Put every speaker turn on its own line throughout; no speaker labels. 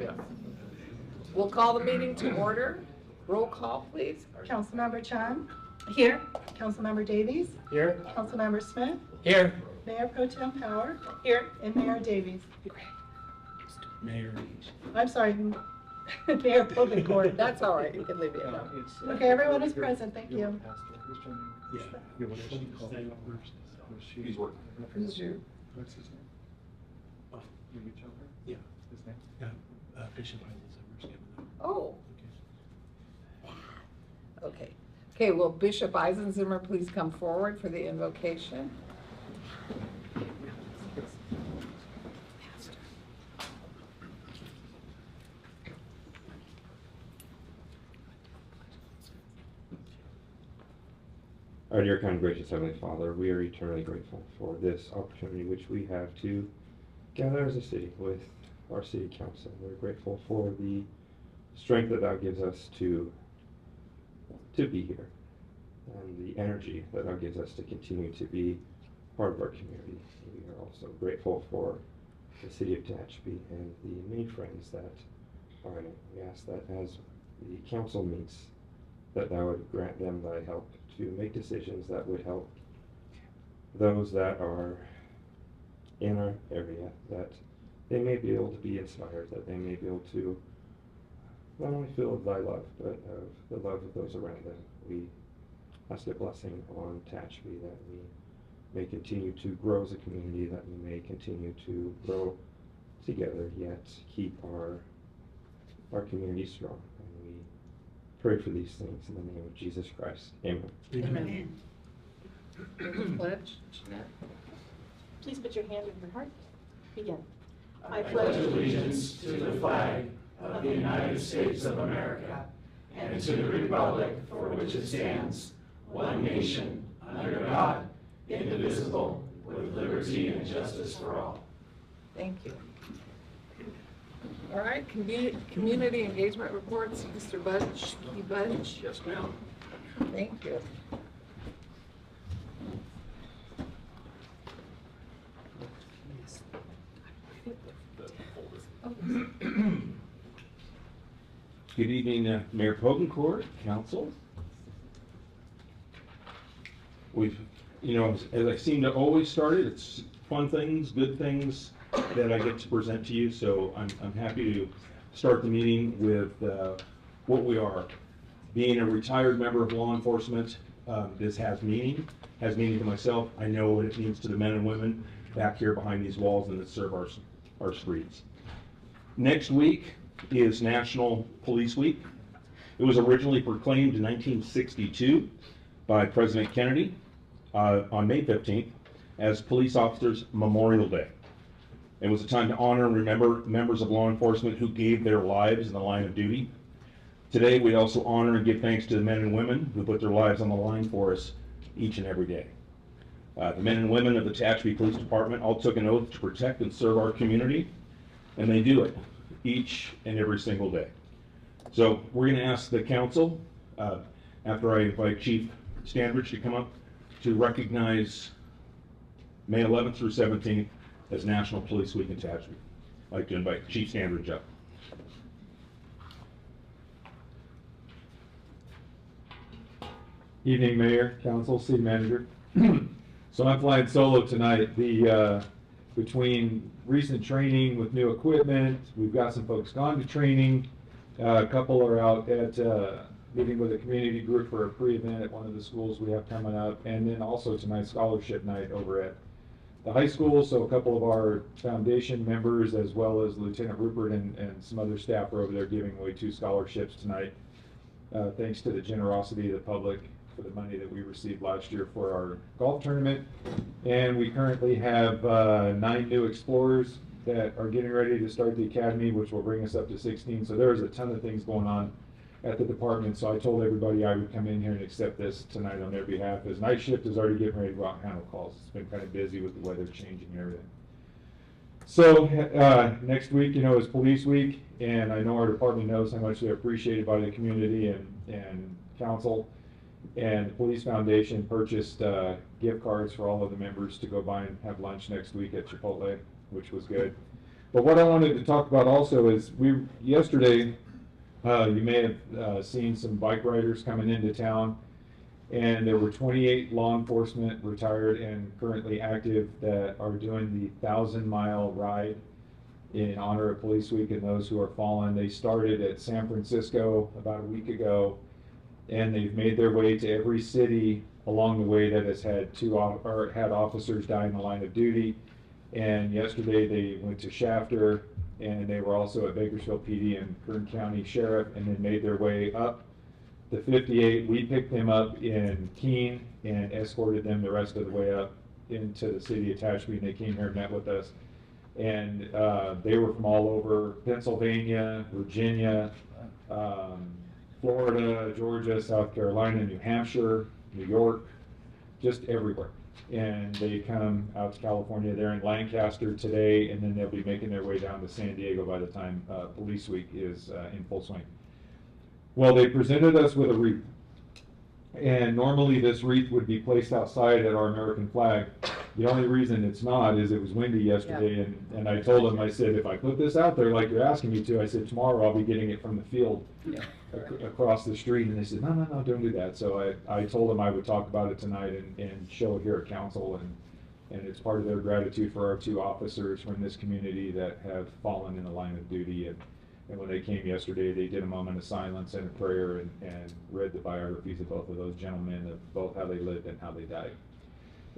good. We'll call the meeting to order. Roll call, please.
Councilmember Chan.
Here.
Councilmember Davies.
Here.
Councilmember Smith.
Here.
Mayor Pro Tem Power.
Here.
And Mayor Davies.
Mayor.
I'm sorry, Mayor Court.
That's all right. You can leave it alone.
Okay, everyone is present. Thank you.
Yeah. He's working.
Who's you?
What's his name? Oh, you reach over? Yeah. His name? Yeah. Bishop Eisenberg's given them.
Oh. Okay. Okay, will Bishop Eisenzimmer please come forward for the invocation?
Our dear, kind, gracious Heavenly Father, we are eternally grateful for this opportunity which we have to gather as a city with our city council. We're grateful for the strength that Thou gives us to be here, and the energy that Thou gives us to continue to be part of our community. We are also grateful for the city of Tehachapi and the many friends that are in it. We ask that as the council meets, that Thou would grant them Thy help to make decisions that would help those that are in our area, that they may be able to be inspired, that they may be able to not only feel Thy love, but of the love of those around them. We ask a blessing on Tehachapi, that we may continue to grow as a community, that we may continue to grow together, yet keep our community strong. And we pray for these things in the name of Jesus Christ. Amen.
Amen. Pledge. Jeanette.
Please put your hand on your heart. Begin.
I pledge allegiance to the flag of the United States of America and to the republic for which it stands, one nation, under God, indivisible, with liberty and justice for all.
Thank you. All right, community engagement reports, Mr. Budge. Budge?
Yes, ma'am.
Thank you.
Good evening, Mayor Pogencourt, Council. We've, as I seem to always start it, it's fun things, good things that I get to present to you. So I'm happy to start the meeting with what we are. Being a retired member of law enforcement, this has meaning to myself. I know what it means to the men and women back here behind these walls and that serve our streets. Next week is National Police Week. It was originally proclaimed in 1962 by President Kennedy on May 15th as Police Officers Memorial Day. It was a time to honor and remember members of law enforcement who gave their lives in the line of duty. Today, we also honor and give thanks to the men and women who put their lives on the line for us each and every day. The men and women of the Tehachapi Police Department all took an oath to protect and serve our community, and they do it each and every single day. So we're going to ask the council, after I invite Chief Standridge to come up, to recognize May 11th through 17th as National Police Week in Tehachapi. I'd like to invite Chief Standridge up.
Evening, Mayor, Council, City Manager. So I'm flying solo tonight. Between recent training with new equipment, we've got some folks gone to training. A couple are out at meeting with a community group for a pre-event at one of the schools we have coming up, and then also tonight's scholarship night over at the high school. So a couple of our foundation members, as well as Lieutenant Rupert and some other staff, are over there giving away 2 scholarships tonight. Thanks to the generosity of the public for the money that we received last year for our golf tournament. And we currently have 9 new explorers that are getting ready to start the academy, which will bring us up to 16. So there's a ton of things going on at the department. So I told everybody I would come in here and accept this tonight on their behalf, as night shift is already getting ready to go out and handle calls. It's been kind of busy with the weather changing and everything. So next week, is Police Week, and I know our department knows how much they're appreciated by the community and council. And the Police Foundation purchased gift cards for all of the members to go by and have lunch next week at Chipotle, which was good. But what I wanted to talk about also is yesterday, you may have seen some bike riders coming into town, and there were 28 law enforcement retired and currently active that are doing the 1,000-mile ride in honor of Police Week and those who are fallen. They started at San Francisco about a week ago, and they've made their way to every city along the way that has had had officers die in the line of duty. And yesterday they went to Shafter, and they were also at Bakersfield PD and Kern County Sheriff, and then made their way up the 58. We picked them up in Keene and escorted them the rest of the way up into the city of Tehachapi, and they came here and met with us. And they were from all over Pennsylvania, Virginia, Florida, Georgia, South Carolina, New Hampshire, New York, just everywhere. And they come out to California. They're in Lancaster today, and then they'll be making their way down to San Diego by the time Police Week is in full swing. Well, they presented us with a wreath. And normally this wreath would be placed outside at our American flag. The only reason it's not is it was windy yesterday, and I told them, I said, if I put this out there like you're asking me to, I said, tomorrow I'll be getting it from the field across the street. And they said, no, don't do that. So I told them I would talk about it tonight and show it here at council, and it's part of their gratitude for our 2 officers from this community that have fallen in the line of duty. And when they came yesterday, they did a moment of silence and a prayer and read the biographies of both of those gentlemen, of both how they lived and how they died.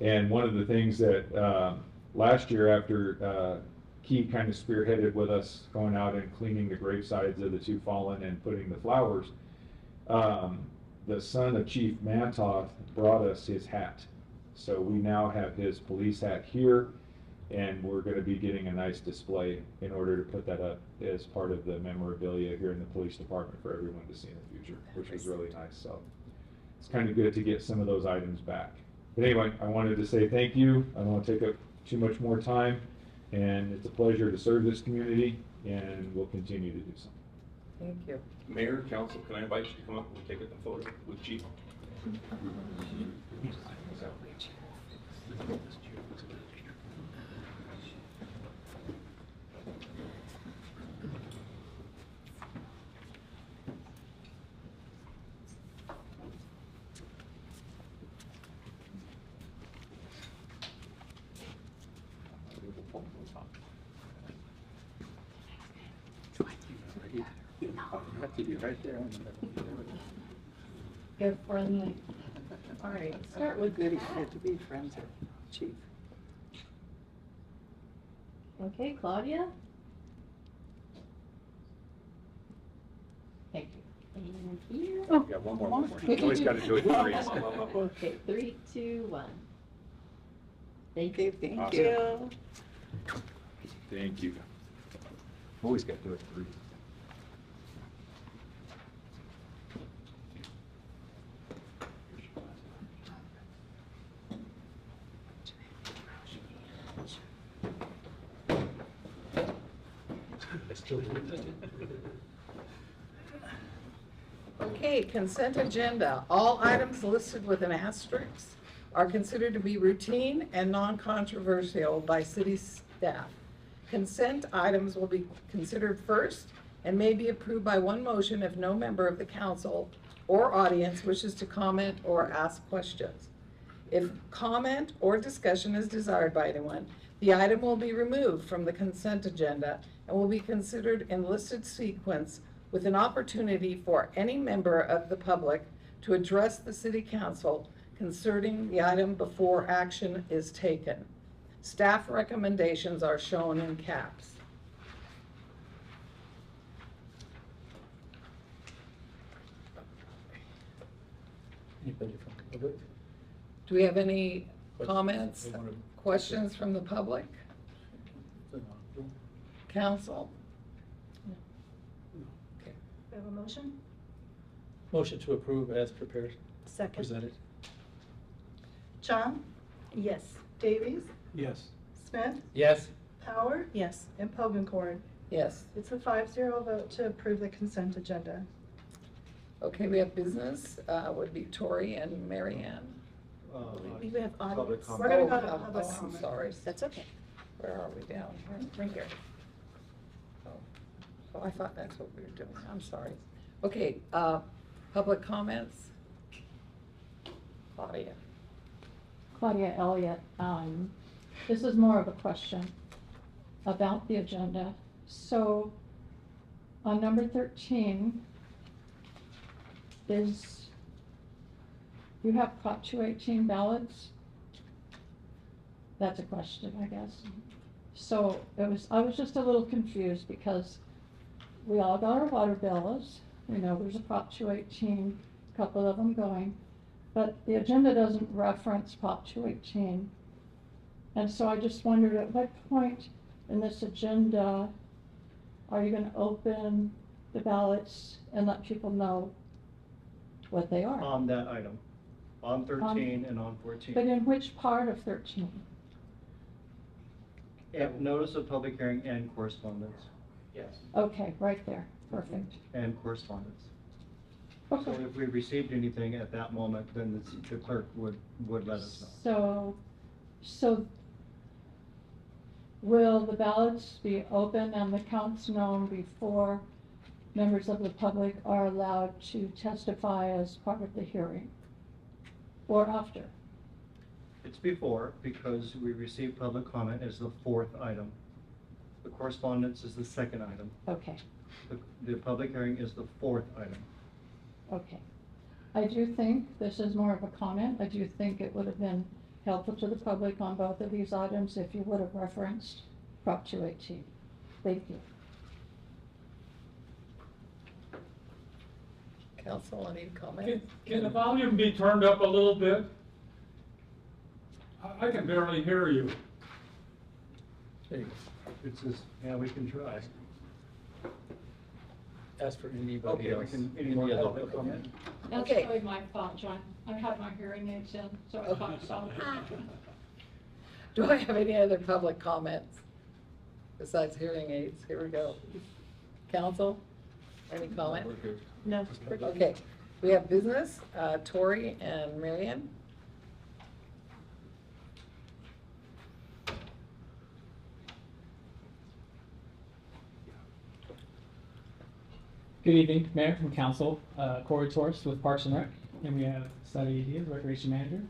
And one of the things that last year, after Key kind of spearheaded with us going out and cleaning the gravesides of the 2 fallen and putting the flowers, the son of Chief Mantoth brought us his hat. So we now have his police hat here, and we're going to be getting a nice display in order to put that up as part of the memorabilia here in the police department for everyone to see in the future, which was really nice. So it's kind of good to get some of those items back. But anyway, I wanted to say thank you. I don't want to take up too much more time, and it's a pleasure to serve this community, and we'll continue to do so.
Thank you.
Mayor, council, can I invite you to come up and take a photo with Chief?
Right there.
Get friendly. All right, start with
Good to be friends with Chief.
Okay, Claudia? Thank you. And here.
Oh,
Yeah, one more. You always got to do it in threes.
Okay, 3, 2, 1. Thank
Okay,
you.
thank
Awesome.
you.
Thank you. Always got to do it in threes.
Okay, consent agenda. All items listed with an asterisk are considered to be routine and non-controversial by city staff. Consent items will be considered first and may be approved by one motion if no member of the council or audience wishes to comment or ask questions. If comment or discussion is desired by anyone, the item will be removed from the consent agenda and will be considered in listed sequence with an opportunity for any member of the public to address the city council concerning the item before action is taken. Staff recommendations are shown in caps.
Anybody from the public?
Do we have any
Questions?
comments,
They wanna-
questions from the public? Council? Okay.
We have a motion?
Motion to approve as prepared,
Second.
presented.
John,
Yes.
Davies,
Yes.
Smith,
Yes.
Power,
Yes.
and Pogencorn.
Yes.
It's a 5-0 vote to approve the consent agenda.
Okay, we have business, would be Tori and Mary Ann.
We have audience.
We're gonna go to
Oh,
public
I'm
comment
sorry.
first.
That's okay.
Where are we down here? Right here. I thought that's what we were doing. I'm sorry. Okay, public comments? Claudia.
Claudia Elliott. This is more of a question about the agenda. So on number 13, you have Prop 218 ballots? That's a question, I guess. So I was just a little confused because we all got our water bills. We know there's a Prop 218, a couple of them going. But the agenda doesn't reference Prop 218. And so I just wondered, at what point in this agenda are you going to open the ballots and let people know what they are?
On that item, on 13 and on 14.
But in which part of 13?
Notice of public hearing and correspondence.
Yes.
Okay, right there. Perfect.
And correspondence.
Okay.
So if we received anything at that moment, then the clerk would let us know.
So will the ballots be open and the counts known before members of the public are allowed to testify as part of the hearing? Or after?
It's before, because we received public comment as the 4th item. The correspondence is the 2nd item.
Okay,
The public hearing is the 4th item.
okay. I do think, this is more of a comment, I do think it would have been helpful to the public on both of these items if you would have referenced Prop 218. Thank you.
Council, any comments?
Can the volume be turned up a little bit? I can barely hear you.
Hey, it's just, yeah, we can try.
As for anybody
Okay, we
else.
can, any more public comment?
That's
Okay.
probably my fault, John. I had my hearing aids in, so I thought so.
Do I have any other public comments besides hearing aids? Here we go. Council, any comment?
No.
Okay, we have business, Tori and Marion.
Good evening, Mayor and Council. Corey Torres with Parks and Rec, and we have Sadi Diaz, Recreation Manager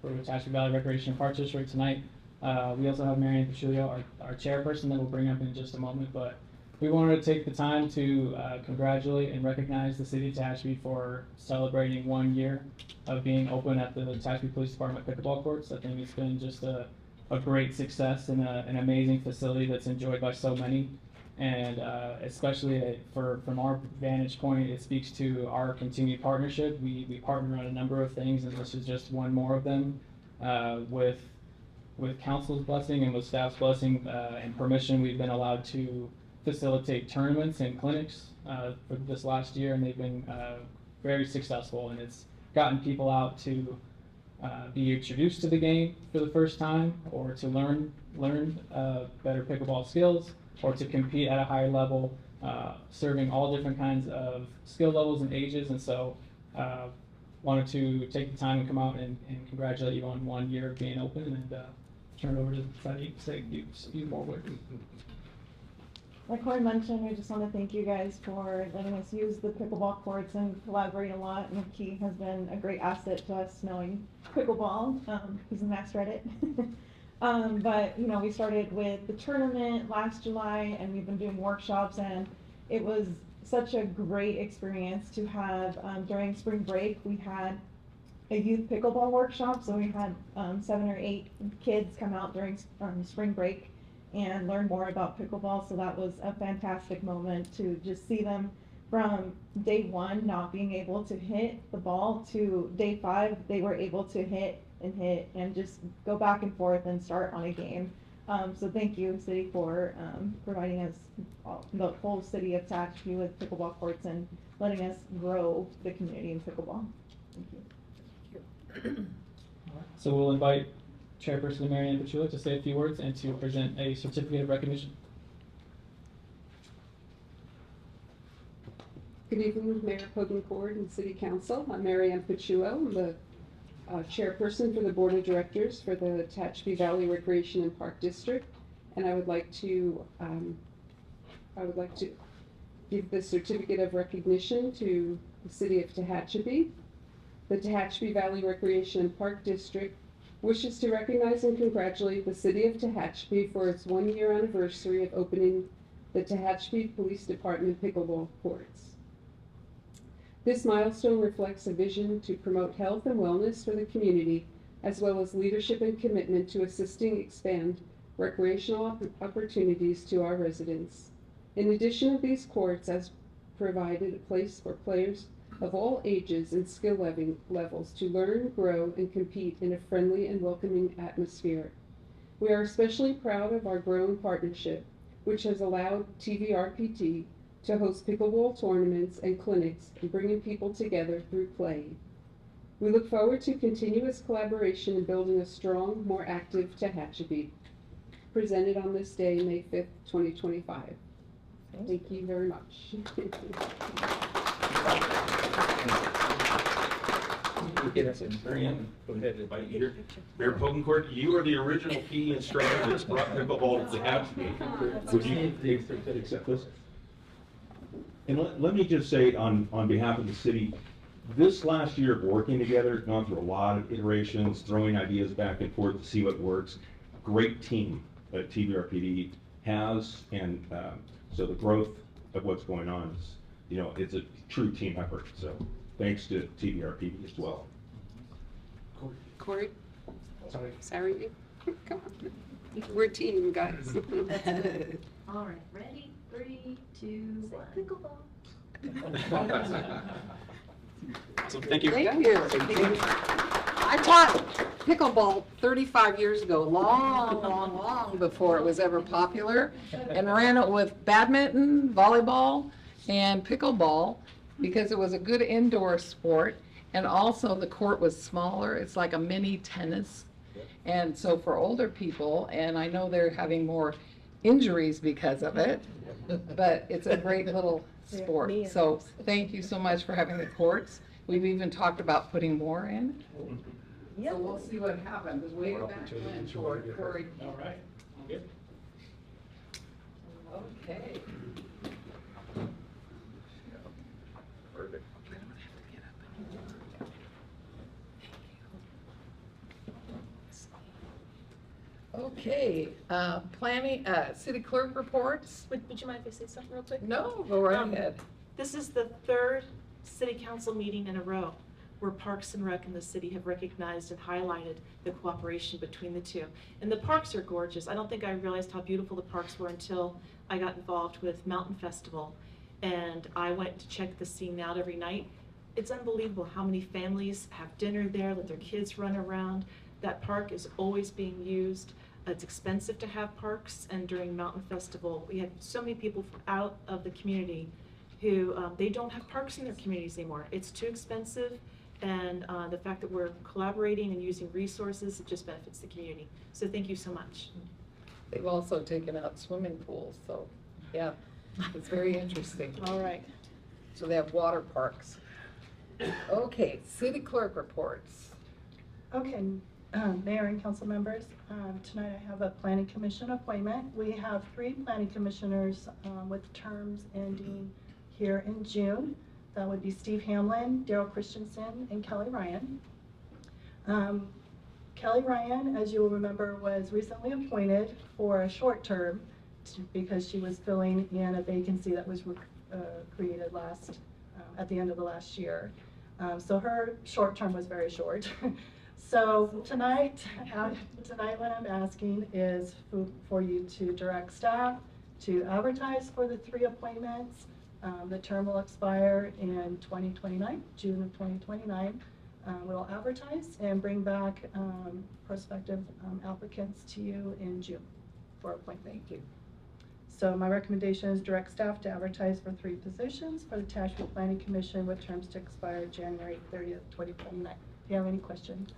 for the Tehachapi Valley Recreation and Parks District tonight. We also have Marion Pachulio, our chairperson, that we'll bring up in just a moment. But we wanted to take the time to congratulate and recognize the City of Tehachapi for celebrating 1 year of being open at the Tehachapi Police Department pickleball courts. I think it's been just a great success and an amazing facility that's enjoyed by so many. And especially from our vantage point, it speaks to our continued partnership. We partner on a number of things, and this is just one more of them. With council's blessing and with staff's blessing and permission, we've been allowed to facilitate tournaments and clinics for this last year, and they've been very successful. And it's gotten people out to be introduced to the game for the first time, or to learn better pickleball skills, or to compete at a higher level, serving all different kinds of skill levels and ages. And so wanted to take the time and come out and congratulate you on 1 year of being open, and turn it over to Sadi to say a few more words.
Like Corey mentioned, we just want to thank you guys for letting us use the pickleball courts and collaborate a lot. And Key has been a great asset to us knowing pickleball. He's a master at it. But you know, we started with the tournament last July, and we've been doing workshops, and it was such a great experience to have during spring break. We had a youth pickleball workshop, so we had 7 or 8 kids come out during spring break and learn more about pickleball. So that was a fantastic moment to just see them from day 1 not being able to hit the ball to day 5 they were able to hit and just go back and forth and start on a game. So thank you, City, for providing us, the whole city of Tehachapi, with pickleball courts and letting us grow the community in pickleball. Thank you.
So we'll invite Chairperson Marianne Pachula to say a few words and to present a certificate of recognition.
Good evening, Mayor Hogan-Cord and City Council. I'm Marianne Pachuo. I'm the chairperson for the Board of Directors for the Tehachapi Valley Recreation and Park District, and I would like to give the certificate of recognition to the city of Tehachapi. The Tehachapi Valley Recreation and Park District wishes to recognize and congratulate the city of Tehachapi for its 1-year anniversary of opening the Tehachapi Police Department pickleball courts. This milestone reflects a vision to promote health and wellness for the community, as well as leadership and commitment to assisting expand recreational opportunities to our residents. In addition, these courts has provided a place for players of all ages and skill levels to learn, grow, and compete in a friendly and welcoming atmosphere. We are especially proud of our growing partnership, which has allowed TVRPT to host pickleball tournaments and clinics and bringing people together through play. We look forward to continuous collaboration in building a strong, more active Tehachapi. Presented on this day, May 5th, 2025. Thank you very much.
Marianne, go ahead, invite you here. Mayor Pokencourt, you are the original PE instructor that's brought pickleball to Tehachapi. Would you accept this? And let me just say on behalf of the city, this last year of working together, gone through a lot of iterations, throwing ideas back and forth to see what works. Great team that TVRPD has, and so the growth of what's going on is, it's a true team effort. So thanks to TVRPD as well.
Corey? Sorry. Come on. We're a team, guys.
All right, ready? 3, 2, 1. Pickleball.
So thank you.
Thank you. I taught pickleball 35 years ago, long before it was ever popular, and ran it with badminton, volleyball, and pickleball because it was a good indoor sport, and also the court was smaller. It's like a mini tennis, and so for older people, and I know they're having more injuries because of it, but it's a great little sport. So thank you so much for having the courts. We've even talked about putting more in. So we'll see what happens. Way back when, Corey.
All right. Good.
Okay.
Perfect.
Okay, planning, city clerk reports?
Would you mind if I say something real quick?
No, go right ahead.
This is the third city council meeting in a row where Parks and Rec and the city have recognized and highlighted the cooperation between the two. And the parks are gorgeous. I don't think I realized how beautiful the parks were until I got involved with Mountain Festival. And I went to check the scene out every night. It's unbelievable how many families have dinner there, let their kids run around. That park is always being used. It's expensive to have parks, and during Mountain Festival, we had so many people from out of the community who, they don't have parks in their communities anymore. It's too expensive, and the fact that we're collaborating and using resources, it just benefits the community. So thank you so much.
They've also taken out swimming pools, so, yeah, it's very interesting.
All right.
So they have water parks. Okay, city clerk reports.
Okay, Mayor and council members, tonight I have a planning commission appointment. We have 3 planning commissioners with terms ending here in June. That would be Steve Hamlin, Daryl Christensen, and Kelly Ryan. Kelly Ryan, as you will remember, was recently appointed for a short term because she was filling in a vacancy that was created at the end of the last year. So her short term was very short. So tonight what I'm asking is for you to direct staff to advertise for the 3 appointments. The term will expire in 2029, June of 2029. We'll advertise and bring back prospective applicants to you in June for appointment.
Thank you.
So my recommendation is direct staff to advertise for 3 positions for the Tehachapi Planning Commission with terms to expire January 30th, 2029. Do you have any questions?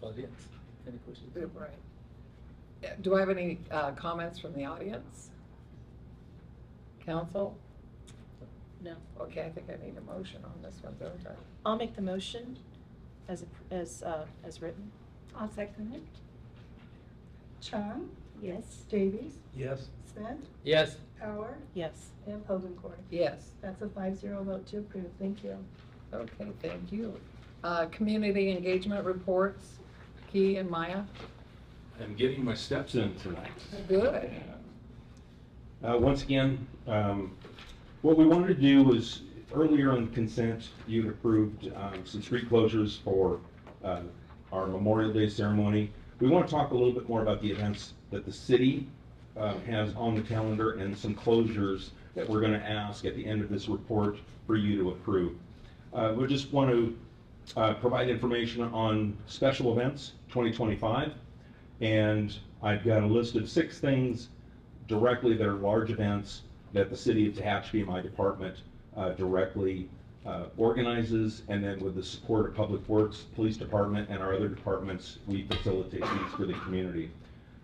Audience, any questions?
Right. Do I have any comments from the audience? Council?
No.
Okay, I think I need a motion on this one, don't I?
I'll make the motion as written.
I'll second it.
Chun,
Yes.
Davies,
Yes.
Smith,
Yes.
Power,
Yes.
and Povencourt.
Yes.
That's a 5-0 vote to approve. Thank you.
Okay, thank you. Community engagement reports, Key and Maya.
I'm getting my steps in tonight.
Good.
Once again, what we wanted to do was, earlier on consent, you approved some street closures for our Memorial Day ceremony. We want to talk a little bit more about the events that the city has on the calendar and some closures that we're going to ask at the end of this report for you to approve. We just want to provide information on special events 2025, and I've got a list of 6 things directly that are large events that the city of Tehachapi, my department, directly organizes, and then with the support of Public Works, Police Department, and our other departments, we facilitate these for the community.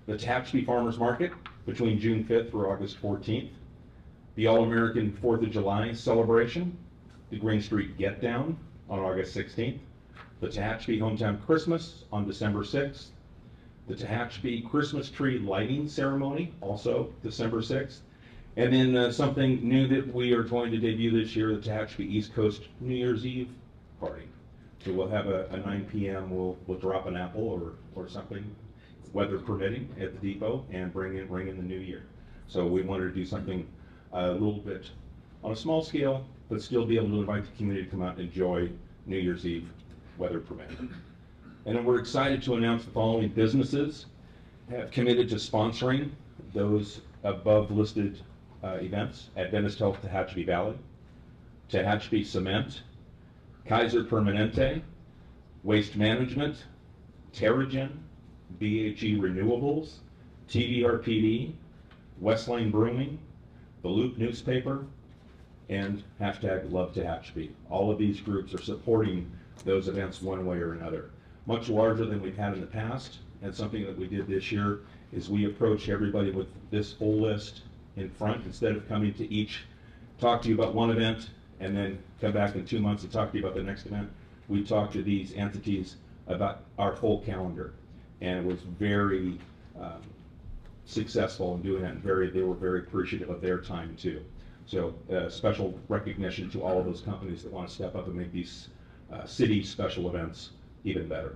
The Tehachapi Farmers Market between June 5th through August 14th, the All-American 4th of July celebration, the Green Street Get Down on August 16th, the Tehachapi Hometown Christmas on December 6th, the Tehachapi Christmas Tree Lighting Ceremony, also December 6th, and then something new that we are going to debut this year, the Tehachapi East Coast New Year's Eve party. So we'll have a 9 p.m., we'll drop an apple or something, weather permitting, at the depot and ring in the new year. So we wanted to do something a little bit on a small scale, but still be able to invite the community to come out and enjoy New Year's Eve, weather permitting. And then we're excited to announce the following businesses have committed to sponsoring those above listed events: Adventist Health Tehachapi Valley, Tehachapi Cement, Kaiser Permanente, Waste Management, Terrigen, BHE Renewables, TVRPD, Westline Brewing, the Loop Newspaper, and #Love Tehachapi. All of these groups are supporting those events one way or another. Much larger than we've had in the past, and something that we did this year is we approached everybody with this full list in front, instead of coming to each, talk to you about one event, and then come back in 2 months and talk to you about the next event. We talked to these entities about our full calendar, and it was very successful in doing that, and they were very appreciative of their time too. So special recognition to all of those companies that want to step up and make these city special events even better.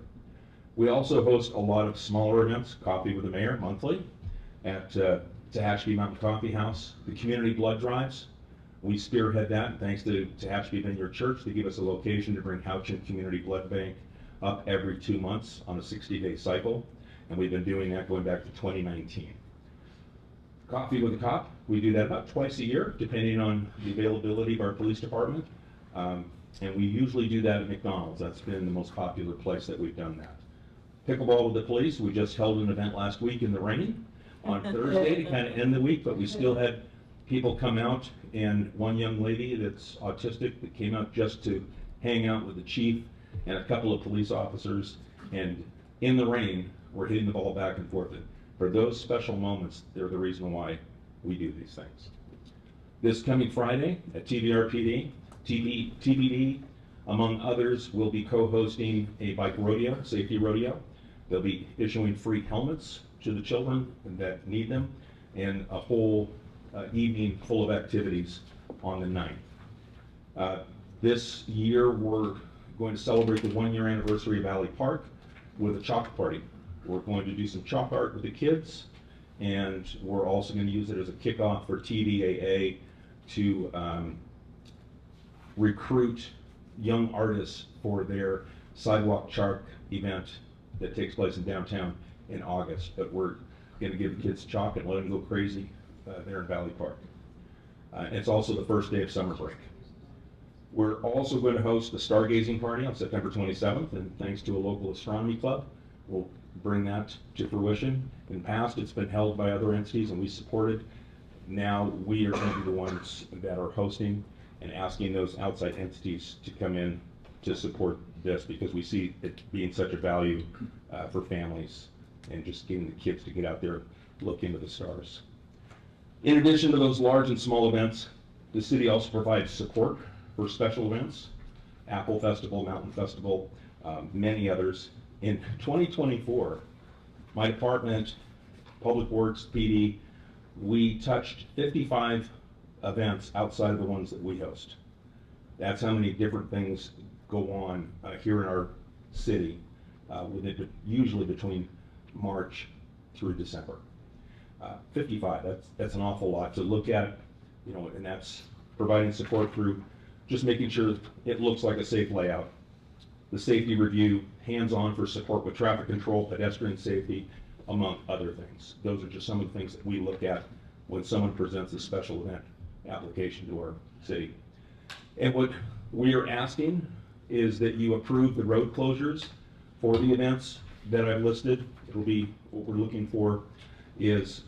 We also host a lot of smaller events, Coffee with the Mayor monthly at Tehachapi Mountain Coffee House. The community blood drives, we spearhead that, and thanks to Tehachapi Vineyard Church, they give us a location to bring Houchin Community Blood Bank up every 2 months on a 60-day cycle, and we've been doing that going back to 2019. Coffee with a Cop, we do that about twice a year, depending on the availability of our police department, and we usually do that at McDonald's. That's been the most popular place that we've done that. Pickleball with the Police, we just held an event last week in the rain on Thursday to kind of end the week, but we still had people come out, and one young lady that's autistic that came out just to hang out with the chief and a couple of police officers, and in the rain, we're hitting the ball back and forth. And for those special moments, they're the reason why we do these things. This coming Friday at TVRPD, TBD, among others, will be co-hosting a bike rodeo, safety rodeo. They'll be issuing free helmets to the children that need them, and a whole evening full of activities on the 9th. This year, we're going to celebrate the 1-year anniversary of Valley Park with a chalk party. We're going to do some chalk art with the kids, and we're also going to use it as a kickoff for TVAA to recruit young artists for their sidewalk chalk event that takes place in downtown in August. But we're going to give the kids chalk and let them go crazy there in Valley Park. It's also the first day of summer break. We're also going to host a stargazing party on September 27th, and thanks to a local astronomy club, we'll bring that to fruition. In the past, it's been held by other entities and we supported. Now we are going to be the ones that are hosting and asking those outside entities to come in to support this, because we see it being such a value for families and just getting the kids to get out there and look into the stars. In addition to those large and small events, the city also provides support for special events, Apple Festival, Mountain Festival, many others. In 2024, my department Public Works, PD, we touched 55 events outside of the ones that we host. That's how many different things go on here in our city, usually between March through December. 55, that's an awful lot to look at, and that's providing support through just making sure it looks like a safe layout. The safety review, hands-on for support with traffic control, pedestrian safety, among other things. Those are just some of the things that we look at when someone presents a special event application to our city. And what we are asking is that you approve the road closures for the events that I've listed. It'll be, what we're looking for is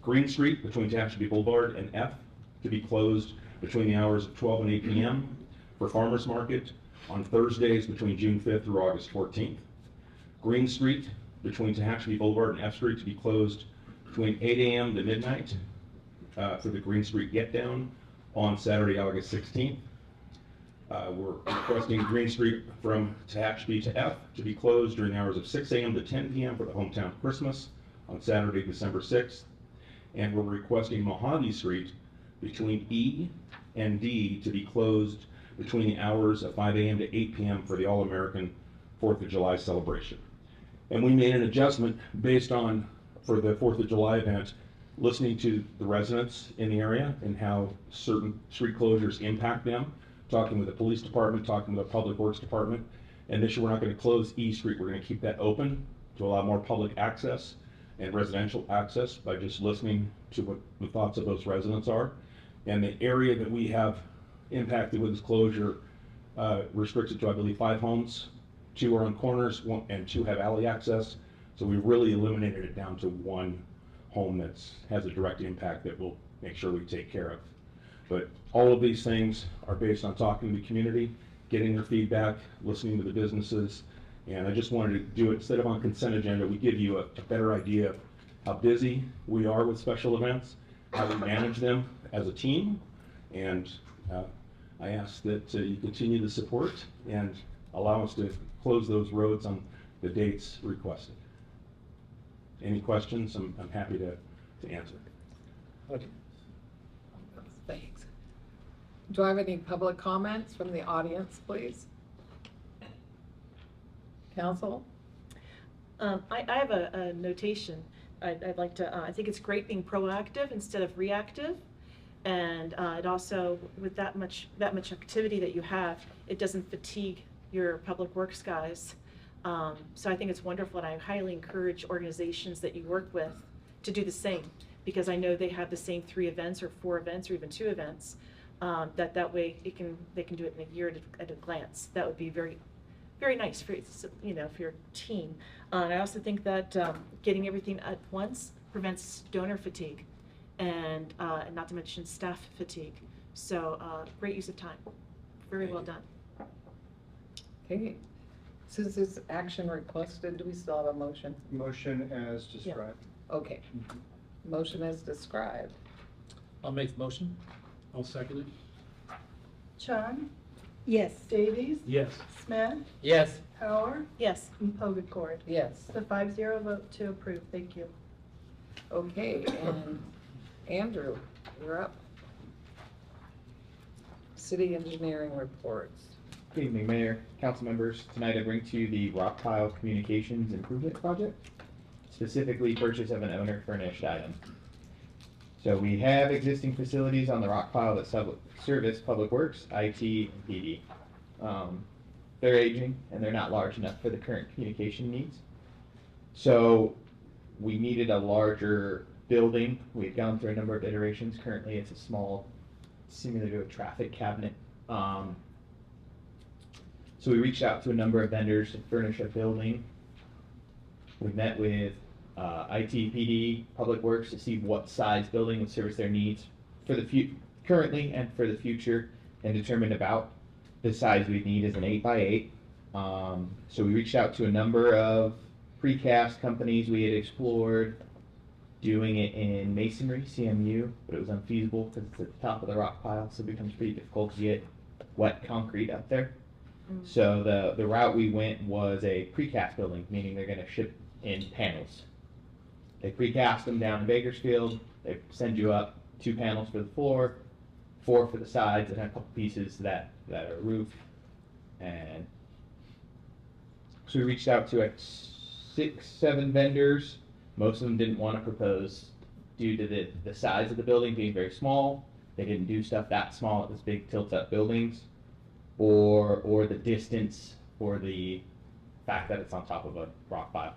Green Street between Tehachapi Boulevard and F to be closed between the hours of 12 and 8 p.m. for farmers market on Thursdays between June 5th through August 14th. Green Street between Tehachapi Boulevard and F Street to be closed between 8 a.m. to midnight for the Green Street Get Down on Saturday, August 16th. We're requesting Green Street from Tehachapi to F to be closed during the hours of 6 a.m. to 10 p.m. for the Hometown Christmas on Saturday, December 6th. And we're requesting Mojave Street between E and D to be closed between the hours of 5 a.m. to 8 p.m. for the All-American 4th of July celebration. And we made an adjustment based on, for the 4th of July event, listening to the residents in the area and how certain street closures impact them, talking with the police department, talking with the public works department. And this year we're not going to close E Street, we're going to keep that open to allow more public access and residential access by just listening to what the thoughts of those residents are. And the area that we have impacted with this closure restricted to, I believe, 5 homes. 2 are on corners, and 2 have alley access. So we really eliminated it down to 1 home that has a direct impact that we'll make sure we take care of. But all of these things are based on talking to the community, getting their feedback, listening to the businesses. And I just wanted to do it, instead of on consent agenda, we give you a better idea of how busy we are with special events, how we manage them as a team. And I ask that you continue the support and allow us to close those roads on the dates requested. Any questions? I'm happy to answer.
Okay. Thanks. Do I have any public comments from the audience, please? Council?
I have a notation. I'd like to, I think it's great being proactive instead of reactive. And it also, with that much activity that you have, it doesn't fatigue your public works guys. So I think it's wonderful, and I highly encourage organizations that you work with to do the same, because I know they have the same 3 events or 4 events or even 2 events. That way they can do it in a year at a glance. That would be very, very nice for for your team. And I also think that getting everything at once prevents donor fatigue, and not to mention staff fatigue. So great use of time. Very well done.
Okay. Since this action requested, do we still have a motion?
Motion as described.
Yeah. Okay. Motion as described.
I'll make the motion. I'll second it.
Chun,
Yes.
Davies,
Yes.
Smith,
Yes.
Power,
Yes.
and Pogacord.
Yes.
The 5-0 vote to approve. Thank you.
Okay, and Andrew, you're up. City engineering reports.
Good evening, Mayor, council members. Tonight I bring to you the rock pile communications improvement project, specifically purchase of an owner furnished item. So we have existing facilities on the rock pile that service public works, IT, and PD. They're aging and they're not large enough for the current communication needs. So we needed a larger building. We've gone through a number of iterations. Currently it's a small, similar to a traffic cabinet. So we reached out to a number of vendors to furnish a building. We met with IT, PD, Public Works to see what size building would service their needs for the currently and for the future, and determined about the size we'd need is an 8x8. So we reached out to a number of precast companies. We had explored doing it in masonry, CMU, but it was unfeasible because it's at the top of the rock pile, so it becomes pretty difficult to get wet concrete up there. So the route we went was a precast building, meaning they're going to ship in panels. They precast them down in Bakersfield. They send you up 2 panels for the floor, 4 for the sides, and a couple pieces that are roof. And so we reached out to like 6, 7 vendors. Most of them didn't want to propose due to the size of the building being very small. They didn't do stuff that small at this big tilt-up buildings, or the distance, or the fact that it's on top of a rock pile.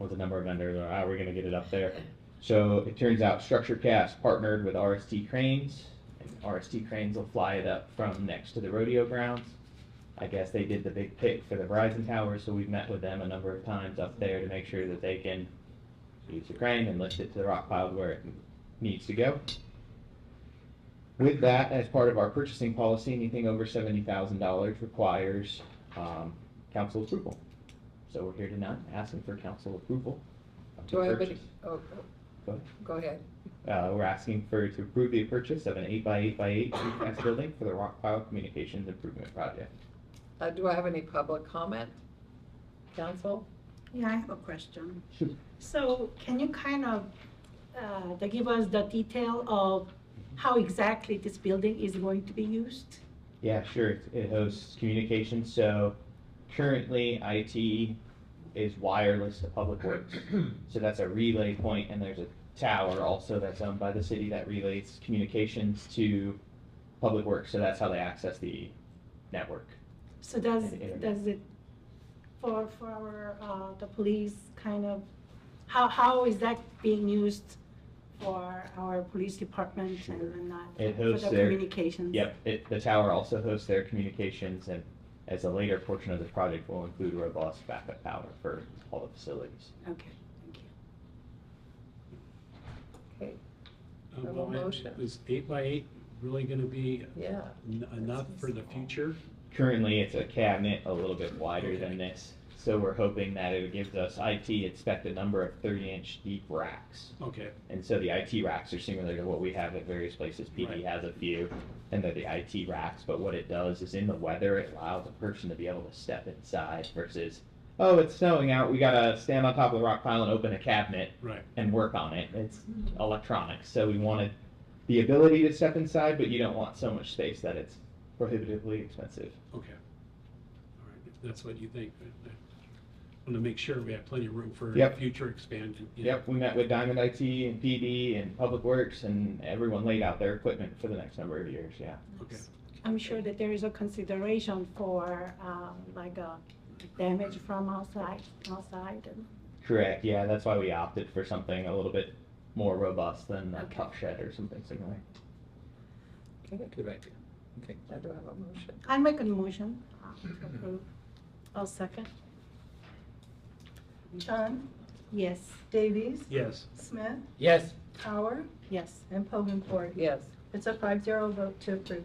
Was a number of vendors, or how are we going to get it up there? So it turns out Structure Cast partnered with RST Cranes, and RST Cranes will fly it up from next to the rodeo grounds. I guess they did the big pick for the Verizon Tower, so we've met with them a number of times up there to make sure that they can use the crane and lift it to the rock pile where it needs to go. With that, as part of our purchasing policy, anything over $70,000 requires council approval. So we're here tonight asking for council approval.
Do I have any,
purchase.
go ahead.
We're asking to approve the purchase of an 8x8x8 precast building for the rock pile communications improvement project.
Do I have any public comment? Council?
Yeah, I have a question.
Sure.
So can you kind of give us the detail of how exactly this building is going to be used?
Yeah, sure. It hosts communications. So currently IT is wireless to Public Works. So that's a relay point, and there's a tower also that's owned by the city that relays communications to Public Works. So that's how they access the network.
So does it for the police kind of, how is that being used for our police department and
It
for
hosts
the
their
communications?
Yep, the tower also hosts their communications, and as a later portion of this project will include robust backup power for all the facilities.
Okay, thank you.
Okay. Have a motion.
Is 8x8 really gonna be
Yeah.
enough for the future?
Currently, it's a cabinet a little bit wider than this, so we're hoping that it gives us IT expect a number of 30-inch deep racks.
Okay.
And so the IT racks are similar to what we have at various places. PD has a few, and they're the IT racks. But what it does is in the weather, it allows a person to be able to step inside versus, oh, it's snowing out, we gotta stand on top of the rock pile and open a cabinet and work on it. It's electronics, so we wanted the ability to step inside, but you don't want so much space that it's prohibitively expensive.
Okay. All right, if that's what you think. I want to make sure we have plenty of room for
Yep.
future expansion.
Yep, we met with Diamond IT and PD and Public Works, and everyone laid out their equipment for the next number of years, yeah.
Okay.
I'm sure that there is a consideration for like damage from outside and
Correct, yeah, that's why we opted for something a little bit more robust than a tough shed or something similar.
Okay, good idea. Okay, I do have a motion.
I'll make a motion to approve.
I'll second. Chun,
Yes.
Davies,
Yes.
Smith,
Yes.
Power,
Yes.
and Pogenford.
Yes.
It's a 5-0 vote to approve.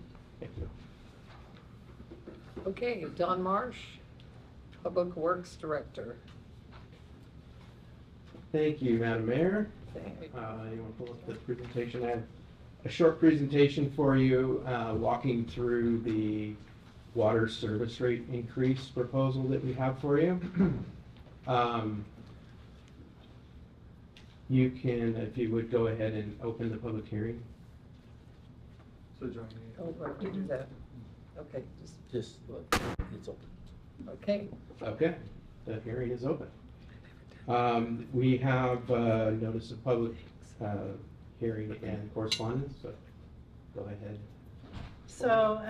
Okay, Don Marsh, Public Works Director.
Thank you, Madam Mayor.
Thank you.
You want to pull up the presentation? I have a short presentation for you, walking through the water service rate increase proposal that we have for you. You can, if you would, go ahead and open the public hearing.
So John,
Oh, right, we do that. Okay,
Just look, it's open.
okay.
Okay, the hearing is open. We have notice of public hearing and correspondence, so go ahead.
So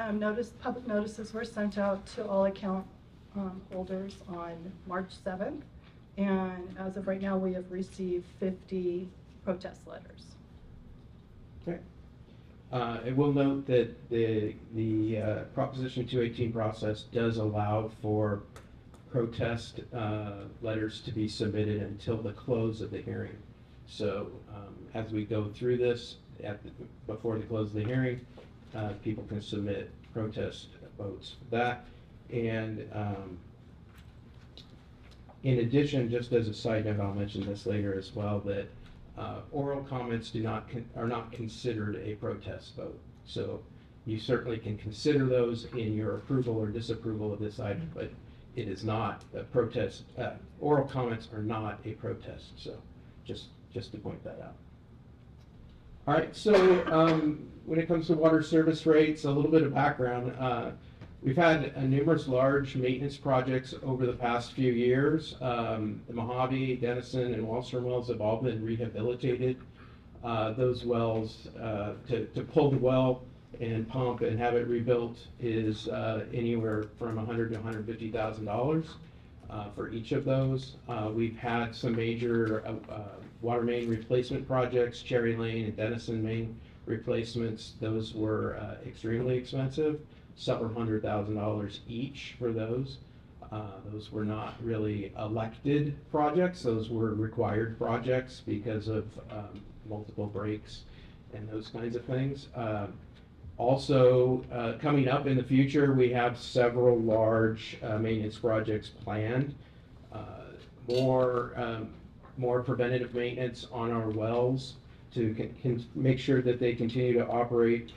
public notices were sent out to all account holders on March 7th. And as of right now, we have received 50 protest letters.
Okay. I will note that the Proposition 218 process does allow for protest letters to be submitted until the close of the hearing. So as we go through this, before the close of the hearing, people can submit protest votes for that. And in addition, just as a side note, I'll mention this later as well, that oral comments are not considered a protest vote. So you certainly can consider those in your approval or disapproval of this item, but it is not a protest. Oral comments are not a protest. So just
just to point that out.
All right, so when it comes to water service rates, a little bit of background. We've had numerous large maintenance projects over the past few years. The Mojave, Denison, and Wallstrom wells have all been rehabilitated. Those wells, to pull the well and pump and have it rebuilt is anywhere from $100,000 to $150,000 for each of those. We've had some major water main replacement projects, Cherry Lane and Denison main replacements. Those were extremely expensive, several $100,000 each for those. Those were not really elected projects. Those were required projects because of multiple breaks and those kinds of things. Also, coming up in the future, we have several large maintenance projects planned. More preventative maintenance on our wells to make sure that they continue to operate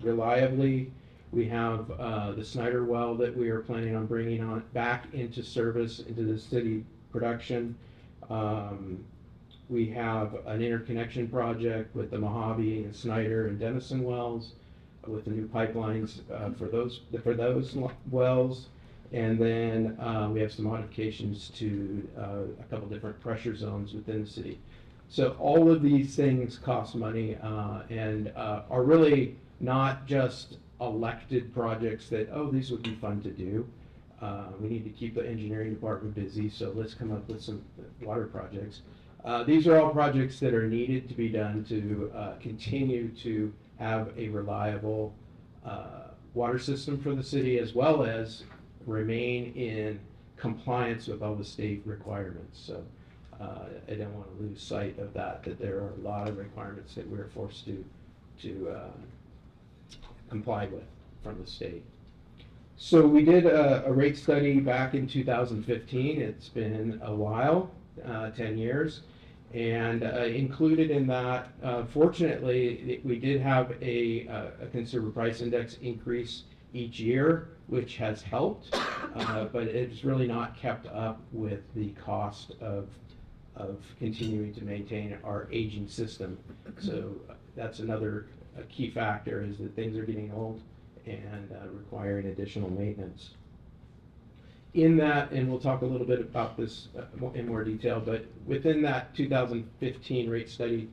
reliably. We have the Snyder well that we are planning on bringing on back into service into the city production. We have an interconnection project with the Mojave and Snyder and Denison wells with the new pipelines for those wells. And then we have some modifications to a couple different pressure zones within the city. So all of these things cost money and are really not just elected projects that, oh, these would be fun to do. We need to keep the engineering department busy, so let's come up with some water projects. These are all projects that are needed to be done to continue to have a reliable water system for the city, as well as remain in compliance with all the state requirements. So I don't want to lose sight of that there are a lot of requirements that we're forced to comply with from the state. So we did a rate study back in 2015. It's been a while, 10 years. And included in that, fortunately, we did have a consumer price index increase each year, which has helped, but it's really not kept up with the cost of continuing to maintain our aging system. So that's another key factor, is that things are getting old and requiring additional maintenance. In that, and we'll talk a little bit about this in more detail, but within that 2015 rate study,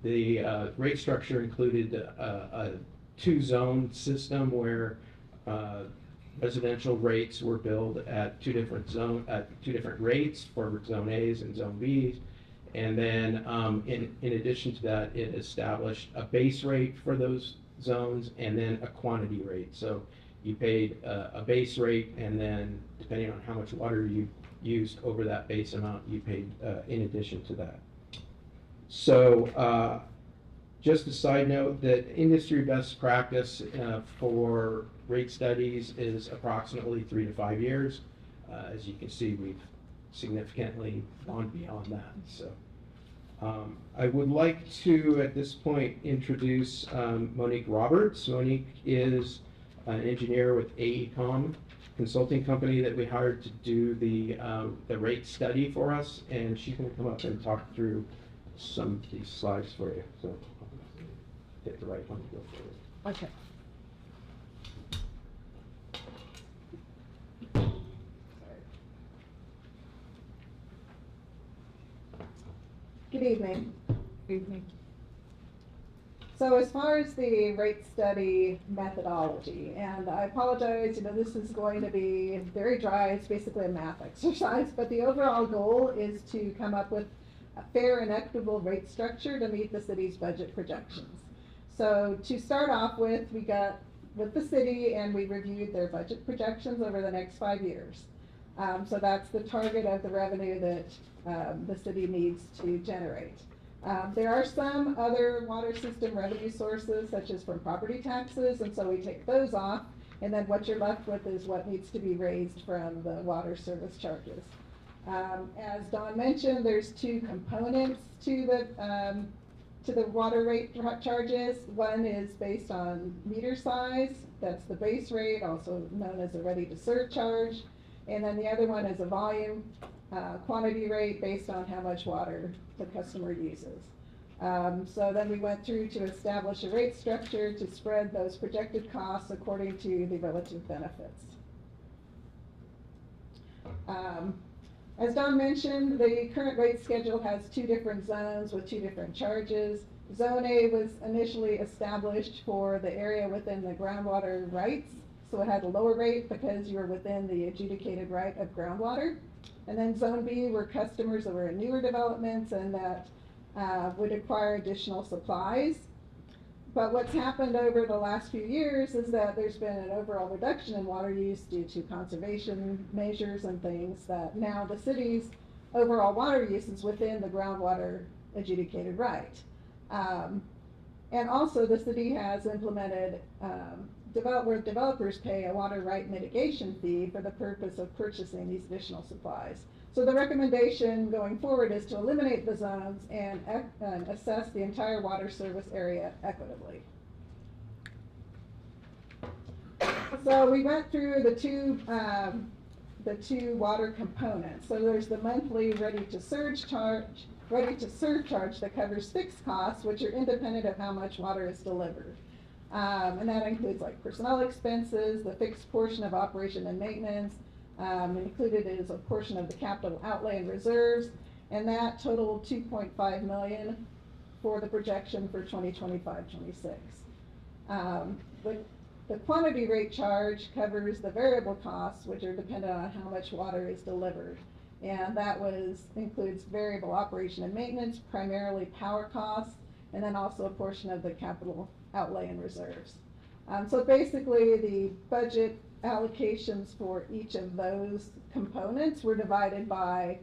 the rate structure included a two-zone system where residential rates were billed at two different rates for zone A's and zone B's. And then in addition to that, it established a base rate for those zones and then a quantity rate. So you paid a base rate, and then depending on how much water you used over that base amount, you paid in addition to that. So just a side note that industry best practice for rate studies is approximately 3 to 5 years. As you can see, we've significantly gone beyond that. So I would like to, at this point, introduce Monique Roberts. Monique is an engineer with AECOM consulting company that we hired to do the rate study for us, and she's going to come up and talk through some of these slides for you. So hit the right one to go forward.
Okay.
Good evening.
Good evening.
So as far as the rate study methodology, and I apologize, this is going to be very dry, it's basically a math exercise, but the overall goal is to come up with a fair and equitable rate structure to meet the city's budget projections. So to start off with, we got with the city and we reviewed their budget projections over the next 5 years. So that's the target of the revenue that the city needs to generate. There are some other water system revenue sources, such as from property taxes, and so we take those off, and then what you're left with is what needs to be raised from the water service charges. As Don mentioned, there's two components to the water rate charges. One is based on meter size, that's the base rate, also known as a ready to serve charge, and then the other one is a volume quantity rate based on how much water the customer uses. So then we went through to establish a rate structure to spread those projected costs according to the relative benefits. As Don mentioned, the current rate schedule has 2 different zones with 2 different charges. Zone A was initially established for the area within the groundwater rights, so it had a lower rate because you were within the adjudicated right of groundwater. And then Zone B were customers that were in newer developments and that would acquire additional supplies. But what's happened over the last few years is that there's been an overall reduction in water use due to conservation measures and things, that now the city's overall water use is within the groundwater adjudicated right. And also the city has implemented where developers pay a water right mitigation fee for the purpose of purchasing these additional supplies. So the recommendation going forward is to eliminate the zones and assess the entire water service area equitably. So we went through the two water components. So there's the monthly ready to serve charge that covers fixed costs, which are independent of how much water is delivered. And that includes like personnel expenses, the fixed portion of operation and maintenance. Included is a portion of the capital outlay and reserves, and that totaled $2.5 million for the projection for 2025-26. The quantity rate charge covers the variable costs, which are dependent on how much water is delivered, and that includes variable operation and maintenance, primarily power costs, and then also a portion of the capital outlay and reserves. So basically, the budget allocations for each of those components were divided by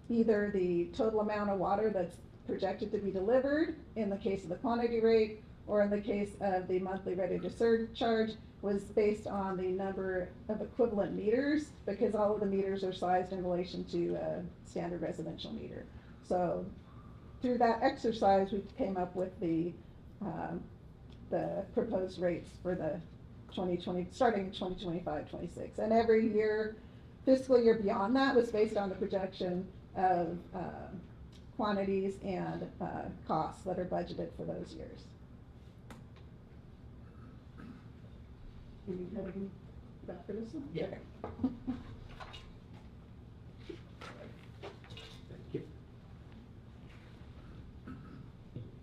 either the total amount of water that's projected to be delivered in the case of the quantity rate, or in the case of the monthly ready to serve charge was based on the number of equivalent meters, because all of the meters are sized in relation to a standard residential meter. So through that exercise, we came up with the proposed rates for the 2020, starting in 2025-26. And every year, fiscal year beyond that was based on the projection of quantities and costs that are budgeted for those years. Are you heading back for this one?
Yeah.
Okay.
Thank you.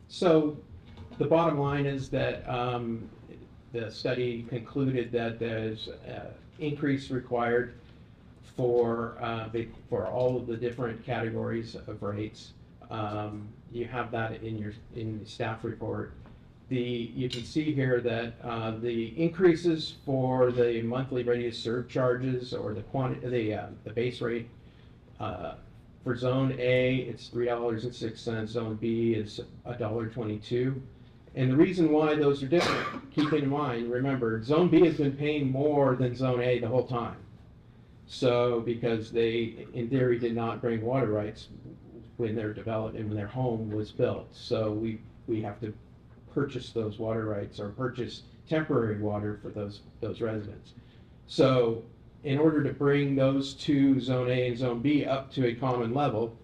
So the bottom line is that the study concluded that there's increase required for all of the different categories of rates. You have that in the staff report. You can see here that the increases for the monthly ready to serve charges, or the base rate for Zone A, it's $3.06. Zone B is $1.22. And the reason why those are different, keep in mind, remember, Zone B has been paying more than Zone A the whole time. So, because they, in theory, did not bring water rights when they're developed and when their home was built. So we have to purchase those water rights, or purchase temporary water for those residents. So in order to bring those two, Zone A and Zone B, up to a common level,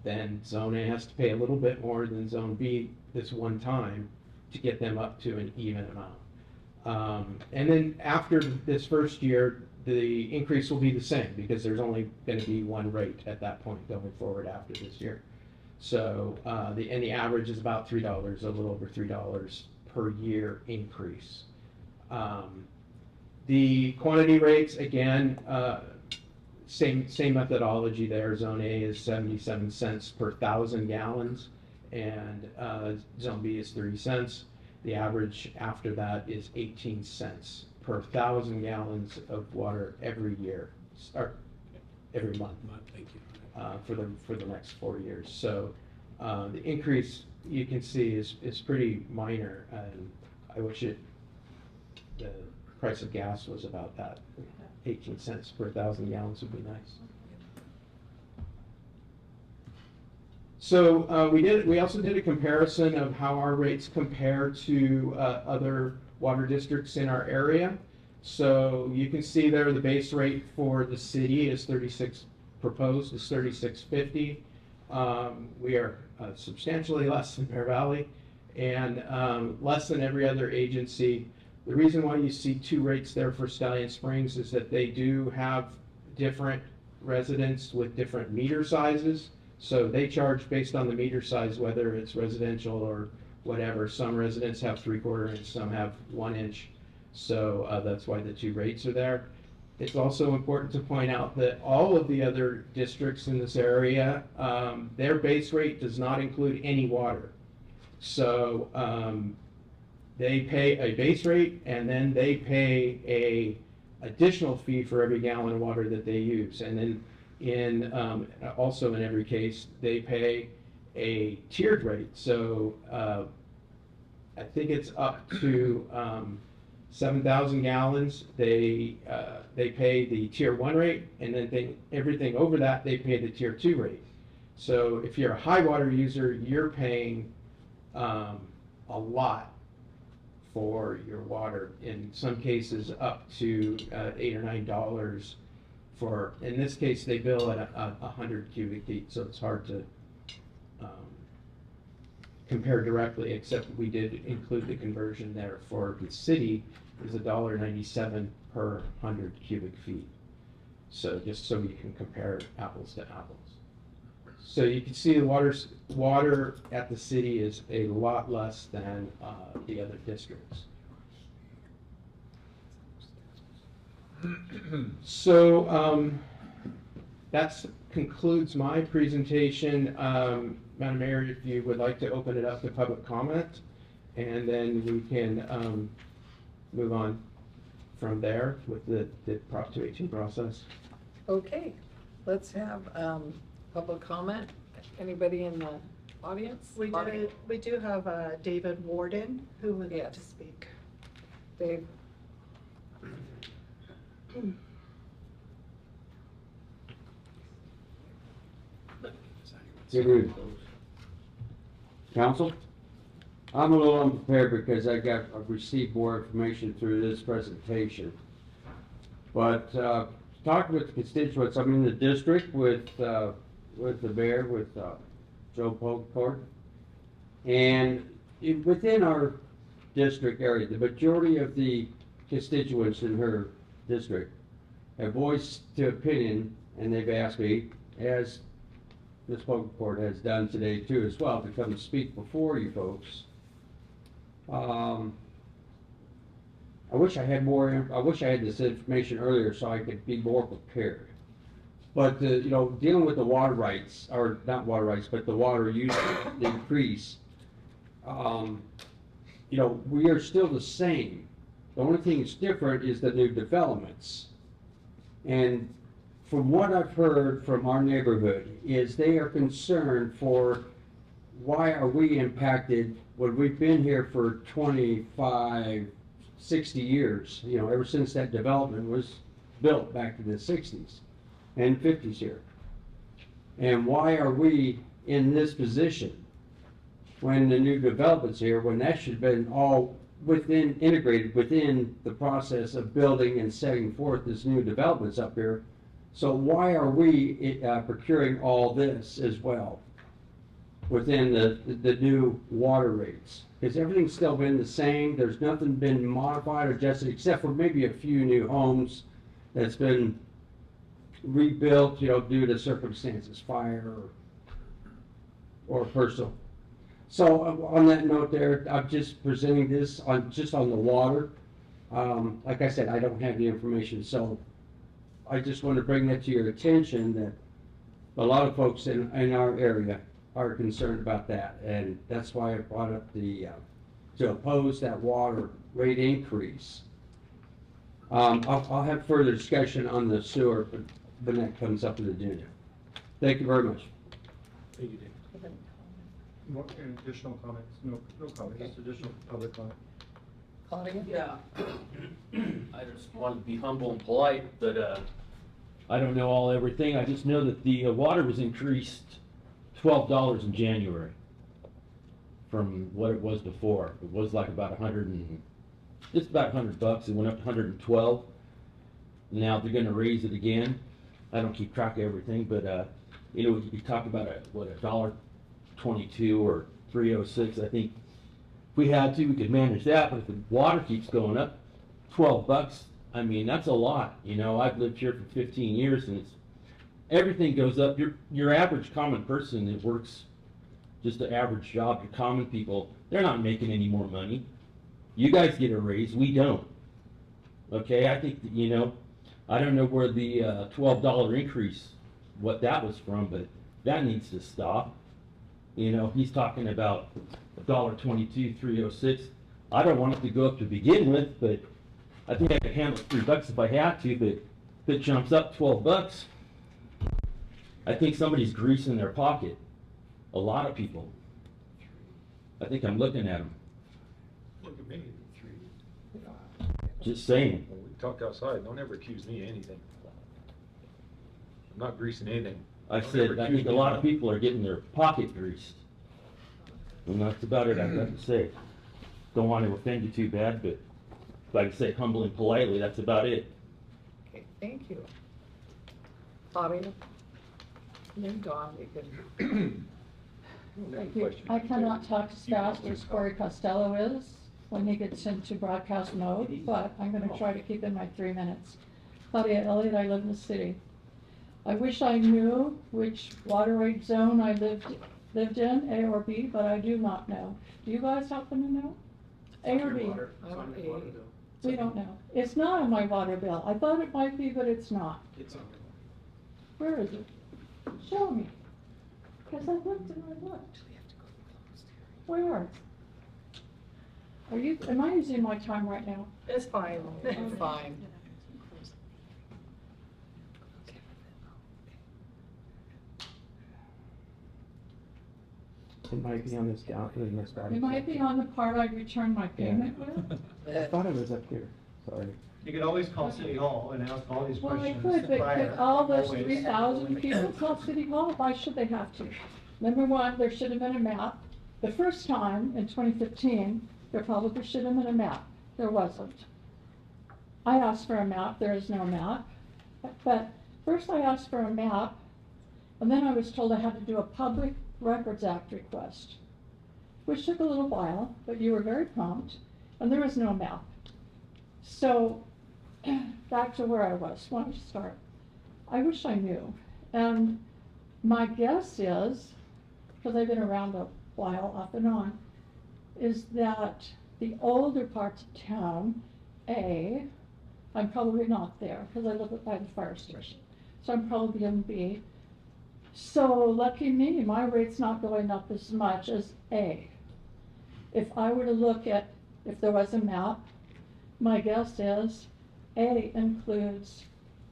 then Zone A has to pay a little bit more than Zone B this one time to get them up to an even amount. And then after this first year, the increase will be the same, because there's only going to be one rate at that point going forward after this year. So the average is about $3, a little over $3 per year increase. The quantity rates, again, same methodology there. Zone A is 77 cents per 1,000 gallons, and Zone B is 30 cents. The average after that is 18 cents per 1,000 gallons of water every year, or every month.
Thank you.
For the next 4 years. So the increase you can see is pretty minor, and I wish the price of gas was about that. 18 cents per 1,000 gallons would be nice. So we also did a comparison of how our rates compare to other water districts in our area. So you can see there the base rate for the city is 36 proposed is $36.50. We are substantially less than Bear Valley and less than every other agency. The reason why you see two rates there for Stallion Springs is that they do have different residents with different meter sizes. So they charge based on the meter size, whether it's residential or whatever. Some residents have 3/4 inch, some have 1 inch. So that's why the two rates are there. It's also important to point out that all of the other districts in this area, their base rate does not include any water. So they pay a base rate and then they pay a additional fee for every gallon of water that they use. And then also in every case, they pay a tiered rate. So I think it's up to 7,000 gallons. They pay the tier 1 rate, and then everything over that, they pay the tier 2 rate. So if you're a high water user, you're paying a lot for your water. In some cases, up to $8 or $9 for. In this case, they bill at 100 cubic feet, so it's hard to compare directly. Except we did include the conversion there for the city is $1.97 per 100 cubic feet. So just so you can compare apples to apples. So you can see the water at the city is a lot less than the other districts. So that concludes my presentation. Madam Mayor, if you would like to open it up to public comment, and then we can move on from there with the Prop 218 process.
Okay, let's have public comment. Anybody in the audience?
We do have David Warden who would like to speak.
Dave.
Good evening. Council, I'm a little unprepared because I've received more information through this presentation. But talking with the constituents, I'm in the district with the mayor, with Joe Polkport, and within our district area, the majority of the constituents in her district have voiced their opinion, and they've asked me, as Ms. Polkport has done today too as well, to come and speak before you folks. I wish I had more. I wish I had this information earlier so I could be more prepared. But you know, dealing with the water rights, or not water rights, but the water use increase. You know, we are still the same. The only thing that's different is the new developments. And from what I've heard from our neighborhood is they are concerned for why are we impacted when we've been here for 25, 60 years, you know, ever since that development was built back in the 60s and 50s here. And why are we in this position when the new development's here, when that should have been all integrated within the process of building and setting forth this new developments up here? So why are we procuring all this as well within the new water rates? Because everything's still been the same. There's nothing been modified or adjusted except for maybe a few new homes that's been rebuilt, you know, due to circumstances, fire or personal. So on that note there, I'm just presenting this just on the water. Like I said, I don't have the information, so I just want to bring that to your attention that a lot of folks in our area are concerned about that, and that's why I brought up the to oppose that water rate increase. I'll have further discussion on the sewer when that comes up in the agenda. Thank you very much.
Thank you, Dave. Any additional comments? No comments. Just additional public comment.
Claudia?
Yeah. I just wanted to be humble and polite, but I don't know everything. I just know that the water was increased $12 in January from what it was before. It was like about just about $100. It went up to 112. Now they're going to raise it again. I don't keep track of everything, but, you know, you talk about $1.22 or 3.06. I think if we had to, we could manage that, but if the water keeps going up, $12, I mean, that's a lot. You know, I've lived here for 15 years and everything goes up. Your average common person that works just an average job, your common people, they're not making any more money. You guys get a raise, we don't. Okay, I think that, you know, I don't know where the $12 increase, what that was from, but that needs to stop. You know, he's talking about $1.22, 3.06. I don't want it to go up to begin with, but I think I could handle $3 if I had to, but if it jumps up $12, I think somebody's greasing their pocket. A lot of people. I think I'm looking at them.
Look at me.
Just saying.
When we talk outside, don't ever accuse me of anything. I'm not greasing anything.
I
Don't
said,
ever
I
accuse
think a
me
lot of people are getting their pocket greased. And that's about it I've got to say. Don't want to offend you too bad, but like I say, humble and politely, that's about it.
Okay, thank you. Claudia? Then Dawn, you can.
Thank you. I cannot talk as fast as Corey Costello is when he gets into broadcast mode, but I'm gonna try to keep in my 3 minutes. Claudia Elliott, I live in the city. I wish I knew which water rate zone I lived in, A or B, but I do not know. Do you guys happen to know? A or B?
I'm A.
We don't know. It's not on my water bill. I thought it might be, but it's not.
It's on.
Where is it? Show me. Because I looked and I looked. Where? Are you, am I using my time right now?
It's fine.
I'm fine.
It might be on this down, in this bottom.
It might be on the part I returned my payment with.
I thought it was up here, sorry.
You could always call City Hall and ask all these
Well, I
questions.
could, but
prior,
could all those
always.
3,000 people call City Hall? Why should they have to? Number one, there should have been a map. The first time, in 2015, there probably should have been a map. There wasn't. I asked for a map, there is no map. But first I asked for a map, and then I was told I had to do a Public Records Act request, which took a little while, but you were very prompt, and there was no map. So, back to where I was, wanted to start. I wish I knew. And my guess is, because I've been around a while off and on, is that the older parts of town, A, I'm probably not there because I live by the fire station. So I'm probably in B. So lucky me, my rate's not going up as much as A. If I were to look at, if there was a map, my guess is A includes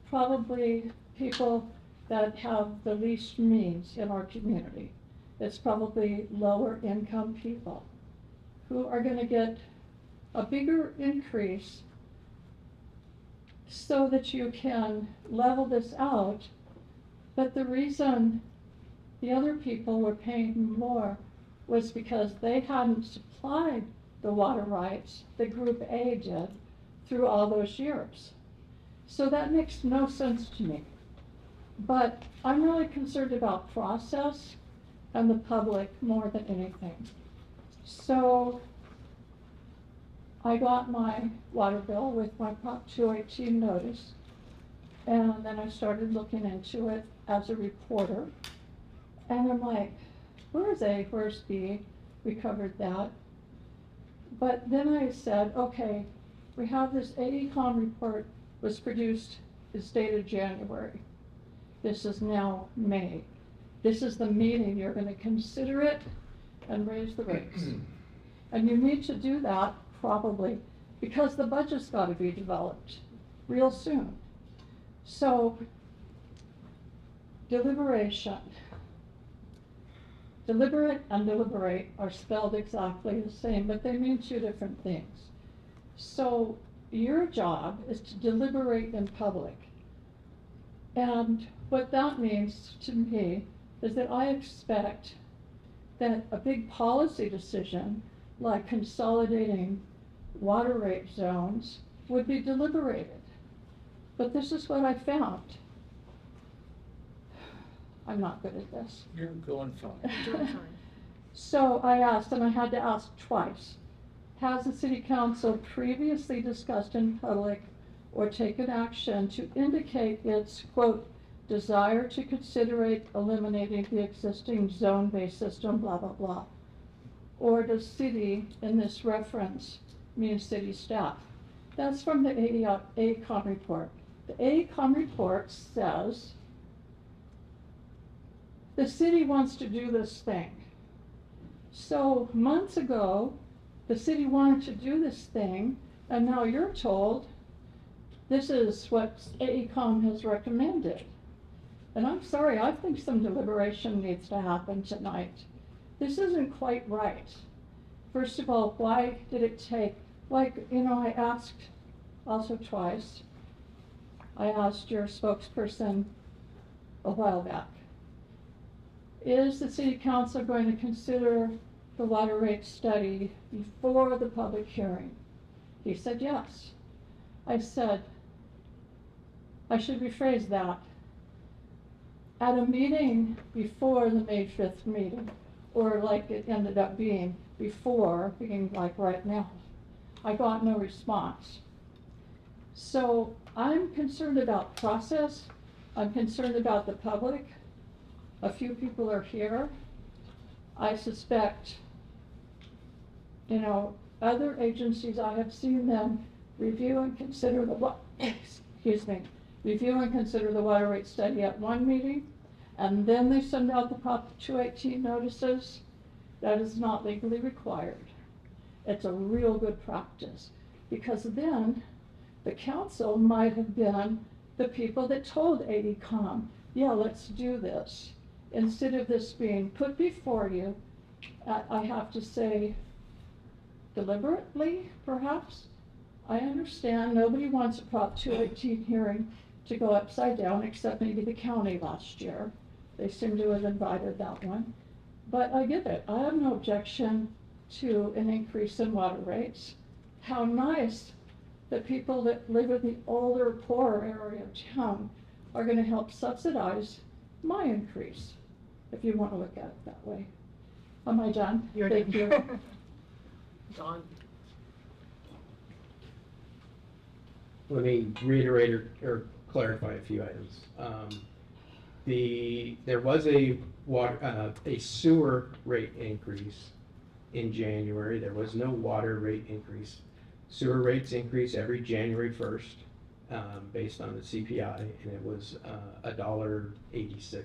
probably people that have the least means in our community. It's probably lower income people who are gonna get a bigger increase so that you can level this out. But the reason the other people were paying more was because they hadn't supplied the water rights that Group A did through all those years. So that makes no sense to me. But I'm really concerned about process and the public more than anything. So I got my water bill with my Prop 218 notice, and then I started looking into it as a reporter. And I'm like, where's A, where's B? We covered that. But then I said, okay, we have this AECOM report was produced, it's dated January. This is now May. This is the meeting, you're gonna consider it and raise the rates. And you need to do that probably because the budget's gotta be developed real soon. So, deliberation. Deliberate and deliberate are spelled exactly the same, but they mean two different things. So, your job is to deliberate in public. And what that means to me is that I expect that a big policy decision like consolidating water rate zones would be deliberated. But this is what I found. I'm not good at this.
You're going fine.
Doing fine.
So I asked, and I had to ask twice, has the city council previously discussed in public or taken action to indicate its, quote, desire to consider eliminating the existing zone-based system, blah, blah, blah? Or does city, in this reference, mean city staff? That's from the AECOM report. The AECOM report says the city wants to do this thing. So months ago, the city wanted to do this thing, and now you're told this is what AECOM has recommended. And I'm sorry, I think some deliberation needs to happen tonight. This isn't quite right. First of all, why did it take, like, you know, I asked also twice, I asked your spokesperson a while back, is the city council going to consider the water rate study before the public hearing? He said yes. I said, I should rephrase that. At a meeting before the May 5th meeting, or like it ended up being before, being like right now, I got no response. So I'm concerned about process. I'm concerned about the public. A few people are here. I suspect, you know, other agencies, I have seen them review and consider the, excuse me, review and consider the water rate study at one meeting, and then they send out the Prop 218 notices. That is not legally required. It's a real good practice, because then the council might have been the people that told AECOM, yeah, let's do this. Instead of this being put before you, I have to say, deliberately, perhaps. I understand nobody wants a Prop 218 hearing to go upside down, except maybe the county last year. They seem to have invited that one. But I get it. I have no objection to an increase in water rates. How nice that people that live in the older, poorer area of town are going to help subsidize my increase, if you want to look at it that way. Am I done? Thank you.
Dawn.
Let me reiterate or clarify a few items. There was a sewer rate increase in January. There was no water rate increase. Sewer rates increase every January 1st based on the CPI, and it was $1.86,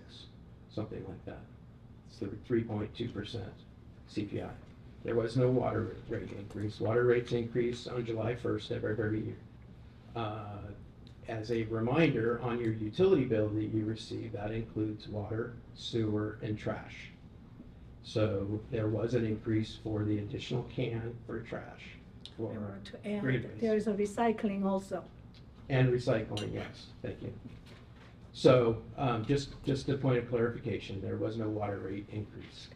something like that. It's the 3.2% CPI. There was no water rate increase. Water rates increase on July 1st of every year. As a reminder, on your utility bill that you receive, that includes water, sewer, and trash. So there was an increase for the additional can for trash. For
To add,
green waste.
there is a recycling also.
And recycling, yes, thank you. So just a point of clarification, there was no water rate increase.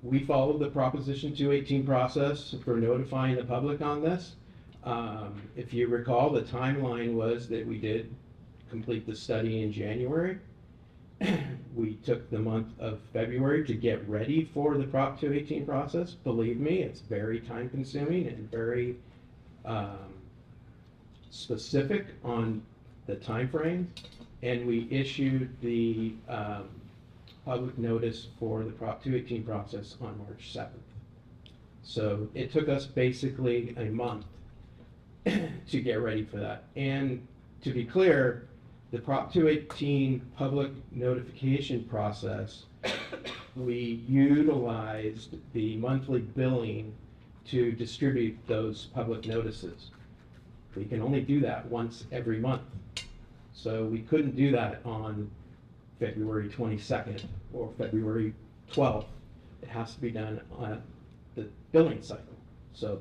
We followed the Proposition 218 process for notifying the public on this. If you recall, the timeline was that we did complete the study in January. We took the month of February to get ready for the Prop 218 process. Believe me, it's very time consuming and very specific on the time frame. And we issued the public notice for the Prop 218 process on March 7th. So it took us basically a month to get ready for that. And to be clear, the Prop 218 public notification process, we utilized the monthly billing to distribute those public notices. We can only do that once every month. So we couldn't do that on February 22nd or February 12th. It has to be done on the billing cycle. So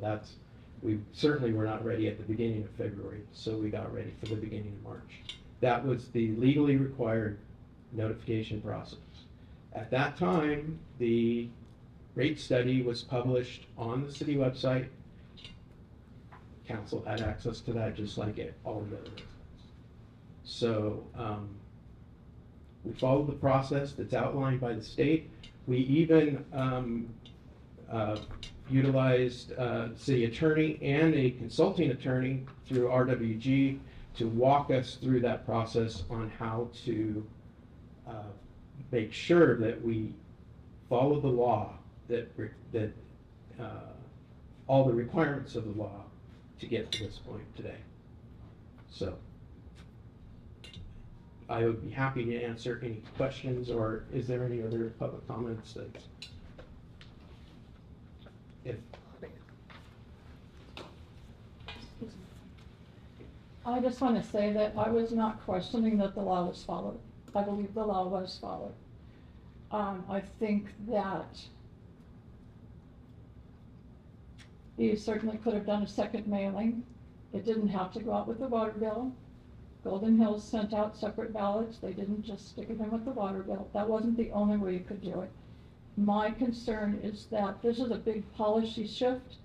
we certainly were not ready at the beginning of February, so we got ready for the beginning of March. That was the legally required notification process. At that time, the rate study was published on the city website. Council had access to that just like all of the other residents. So
We follow the process that's outlined by the state. We even utilized city attorney and a consulting attorney through RWG to walk us through that process on how to make sure that we follow the law, that all the requirements of the law to get to this point today. So I would be happy to answer any questions, or is there any other public comments that, if.
I just want to say that I was not questioning that the law was followed. I believe the law was followed. I think that you certainly could have done a second mailing. It didn't have to go out with the water bill. Golden Hills sent out separate ballots. They didn't just stick it in with the water bill. That wasn't the only way you could do it. My concern is that this is a big policy shift,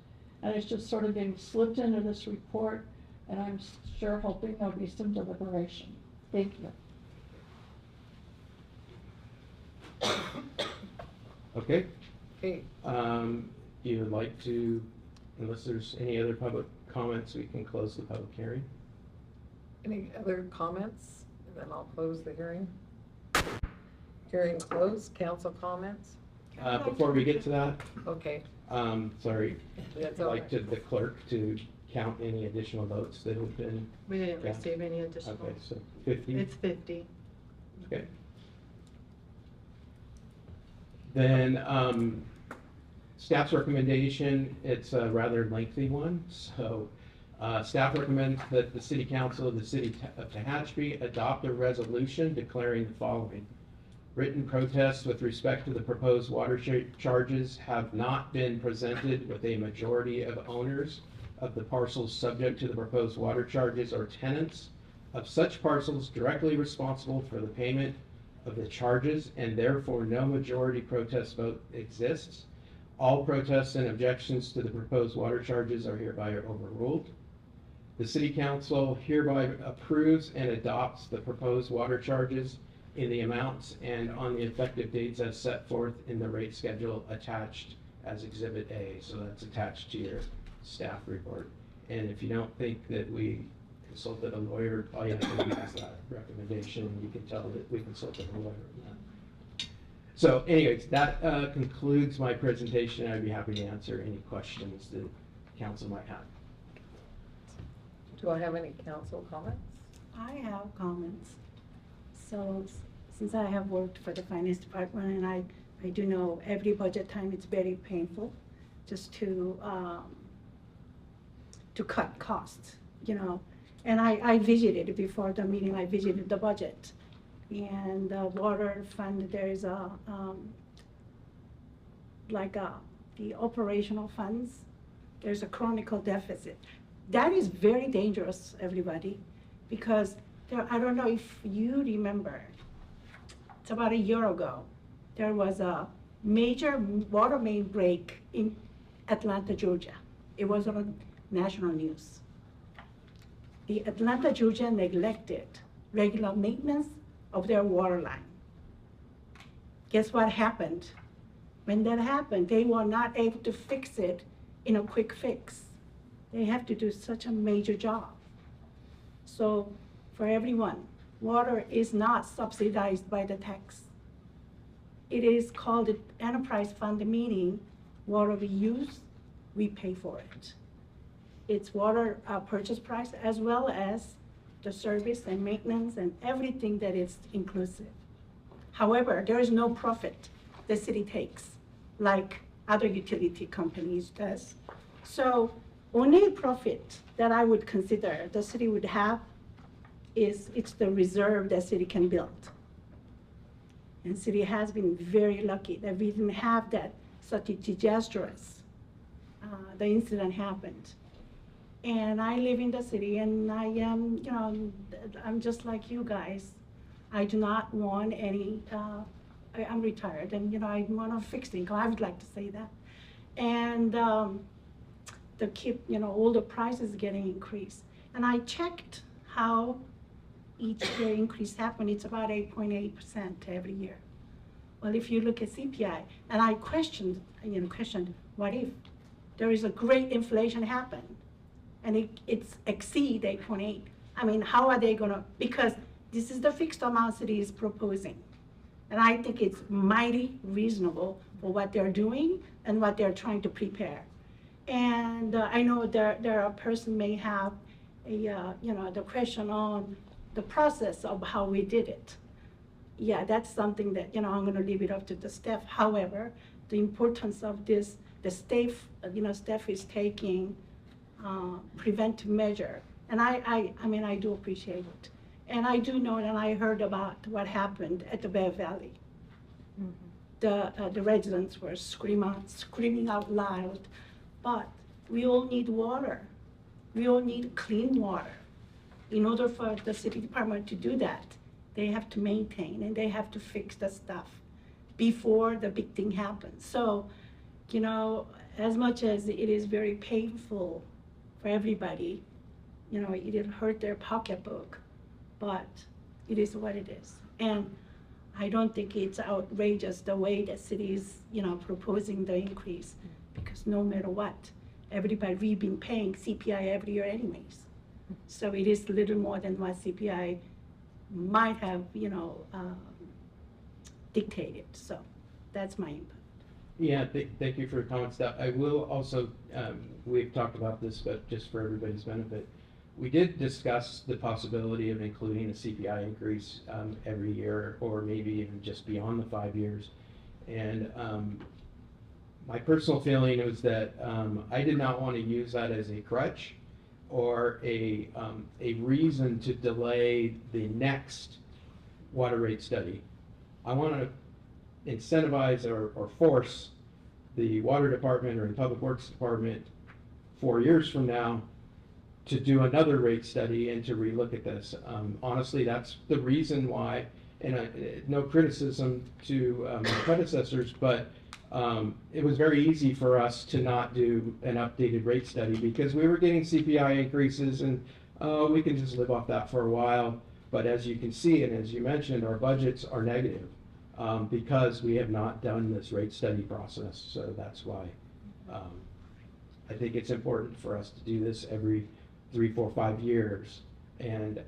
and it's just sort of being slipped into this report, and I'm sure hoping there'll be some deliberation. Thank you.
Okay.
Okay.
You would like to, unless there's any other public comments, we can close the public hearing.
Any other comments? And then I'll close the hearing. Hearing closed. Council comments?
Before we get to that,
Okay.
sorry,
That's
I'd
all
like
right.
to the clerk to count any additional votes that have been.
We didn't
Yeah.
receive any additional.
Okay, so 50.
It's 50.
Okay. Then, staff's recommendation, it's a rather lengthy one, so, staff recommends that the city council of the city of Tehachapi adopt a resolution declaring the following. Written protests with respect to the proposed water charges have not been presented with a majority of owners of the parcels subject to the proposed water charges or tenants of such parcels directly responsible for the payment of the charges, and therefore no majority protest vote exists. All protests and objections to the proposed water charges are hereby overruled. The city council hereby approves and adopts the proposed water charges in the amounts and on the effective dates as set forth in the rate schedule attached as Exhibit A. So that's attached to your staff report. And if you don't think that we consulted a lawyer, all you have to do is that recommendation. You can tell that we consulted a lawyer on that. So anyways, that concludes my presentation. I'd be happy to answer any questions that council might have.
Do I have any council comments?
I have comments. So since I have worked for the finance department, and I do know every budget time it's very painful just to cut costs, you know. And I visited before the meeting, I visited the budget. And the water fund, there is a, the operational funds, there's a chronicle deficit. That is very dangerous, everybody, because there, I don't know if you remember, it's about a year ago, there was a major water main break in Atlanta, Georgia. It was on national news. The Atlanta, Georgia neglected regular maintenance of their water line. Guess what happened? When that happened, they were not able to fix it in a quick fix. They have to do such a major job. So for everyone, water is not subsidized by the tax. It is called the enterprise fund, meaning water we use, we pay for it. It's water purchase price as well as the service and maintenance and everything that is inclusive. However, there is no profit the city takes like other utility companies does. So only profit that I would consider the city would have is it's the reserve that city can build. And city has been very lucky that we didn't have that such a disastrous, the incident happened. And I live in the city, and I am, you know, I'm just like you guys. I do not want any, I'm retired, and, you know, I want to fix things. I would like to say that. And all the prices getting increased. And I checked how each year increase happen, it's about 8.8% every year. Well, if you look at CPI, and I questioned, what if there is a great inflation happen and it's exceed 8.8? I mean, how are they gonna, because this is the fixed amount city is proposing. And I think it's mighty reasonable for what they're doing and what they're trying to prepare. And I know there are person may have the question on the process of how we did it. Yeah, that's something that, I'm gonna leave it up to the staff. However, the importance of this, the staff is taking preventive measure. And I mean, I do appreciate it. And I do know, and I heard about what happened at the Bear Valley. The residents were screaming out loud, but we all need water. We all need clean water. In order for the city department to do that, they have to maintain and they have to fix the stuff before the big thing happens. So, as much as it is very painful for everybody, it hurt their pocketbook, but it is what it is. And I don't think it's outrageous the way the city is, proposing the increase, because no matter what, we've been paying CPI every year anyways. So it is a little more than what CPI might have, dictated. So that's my input.
Yeah, thank you for your comments. I will also, we've talked about this, but just for everybody's benefit, we did discuss the possibility of including a CPI increase every year, or maybe even just beyond the 5 years. And my personal feeling was that I did not want to use that as a crutch or a reason to delay the next water rate study. I want to incentivize or force the water department or the public works department 4 years from now to do another rate study and to relook at this. Honestly, that's the reason why, and no criticism to my predecessors, but it was very easy for us to not do an updated rate study because we were getting CPI increases and we can just live off that for a while. But as you can see, and as you mentioned, our budgets are negative because we have not done this rate study process. So that's why I think it's important for us to do this every 3, 4, 5 years and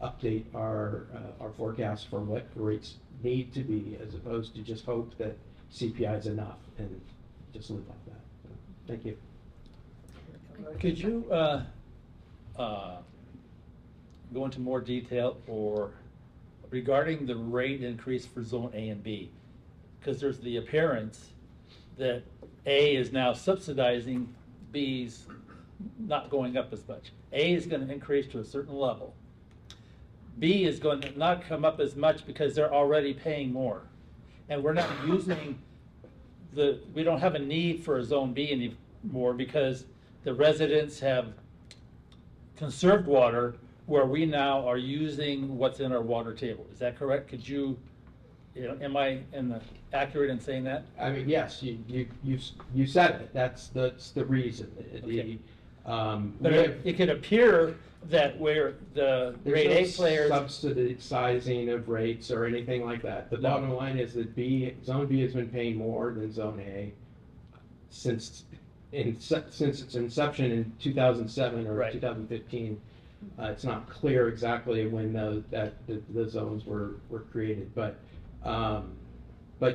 update our forecast for what rates need to be, as opposed to just hope that CPI is enough and just live off that. So, thank you.
Could you go into more detail or regarding the rate increase for Zone A and B? Because there's the appearance that A is now subsidizing B's not going up as much. A is going to increase to a certain level. B is going to not come up as much because they're already paying more. And we're not using we don't have a need for a Zone B anymore because the residents have conserved water where we now are using what's in our water table. Is that correct? Could you, am I accurate in saying that?
I mean, yes, you said it. That's the reason.
Okay. But it could appear that where the grade A players
subsidizing of rates or anything like that. The bottom line is that Zone B has been paying more than Zone A since its inception in 2007 or 2015. It's not clear exactly when the zones were created, but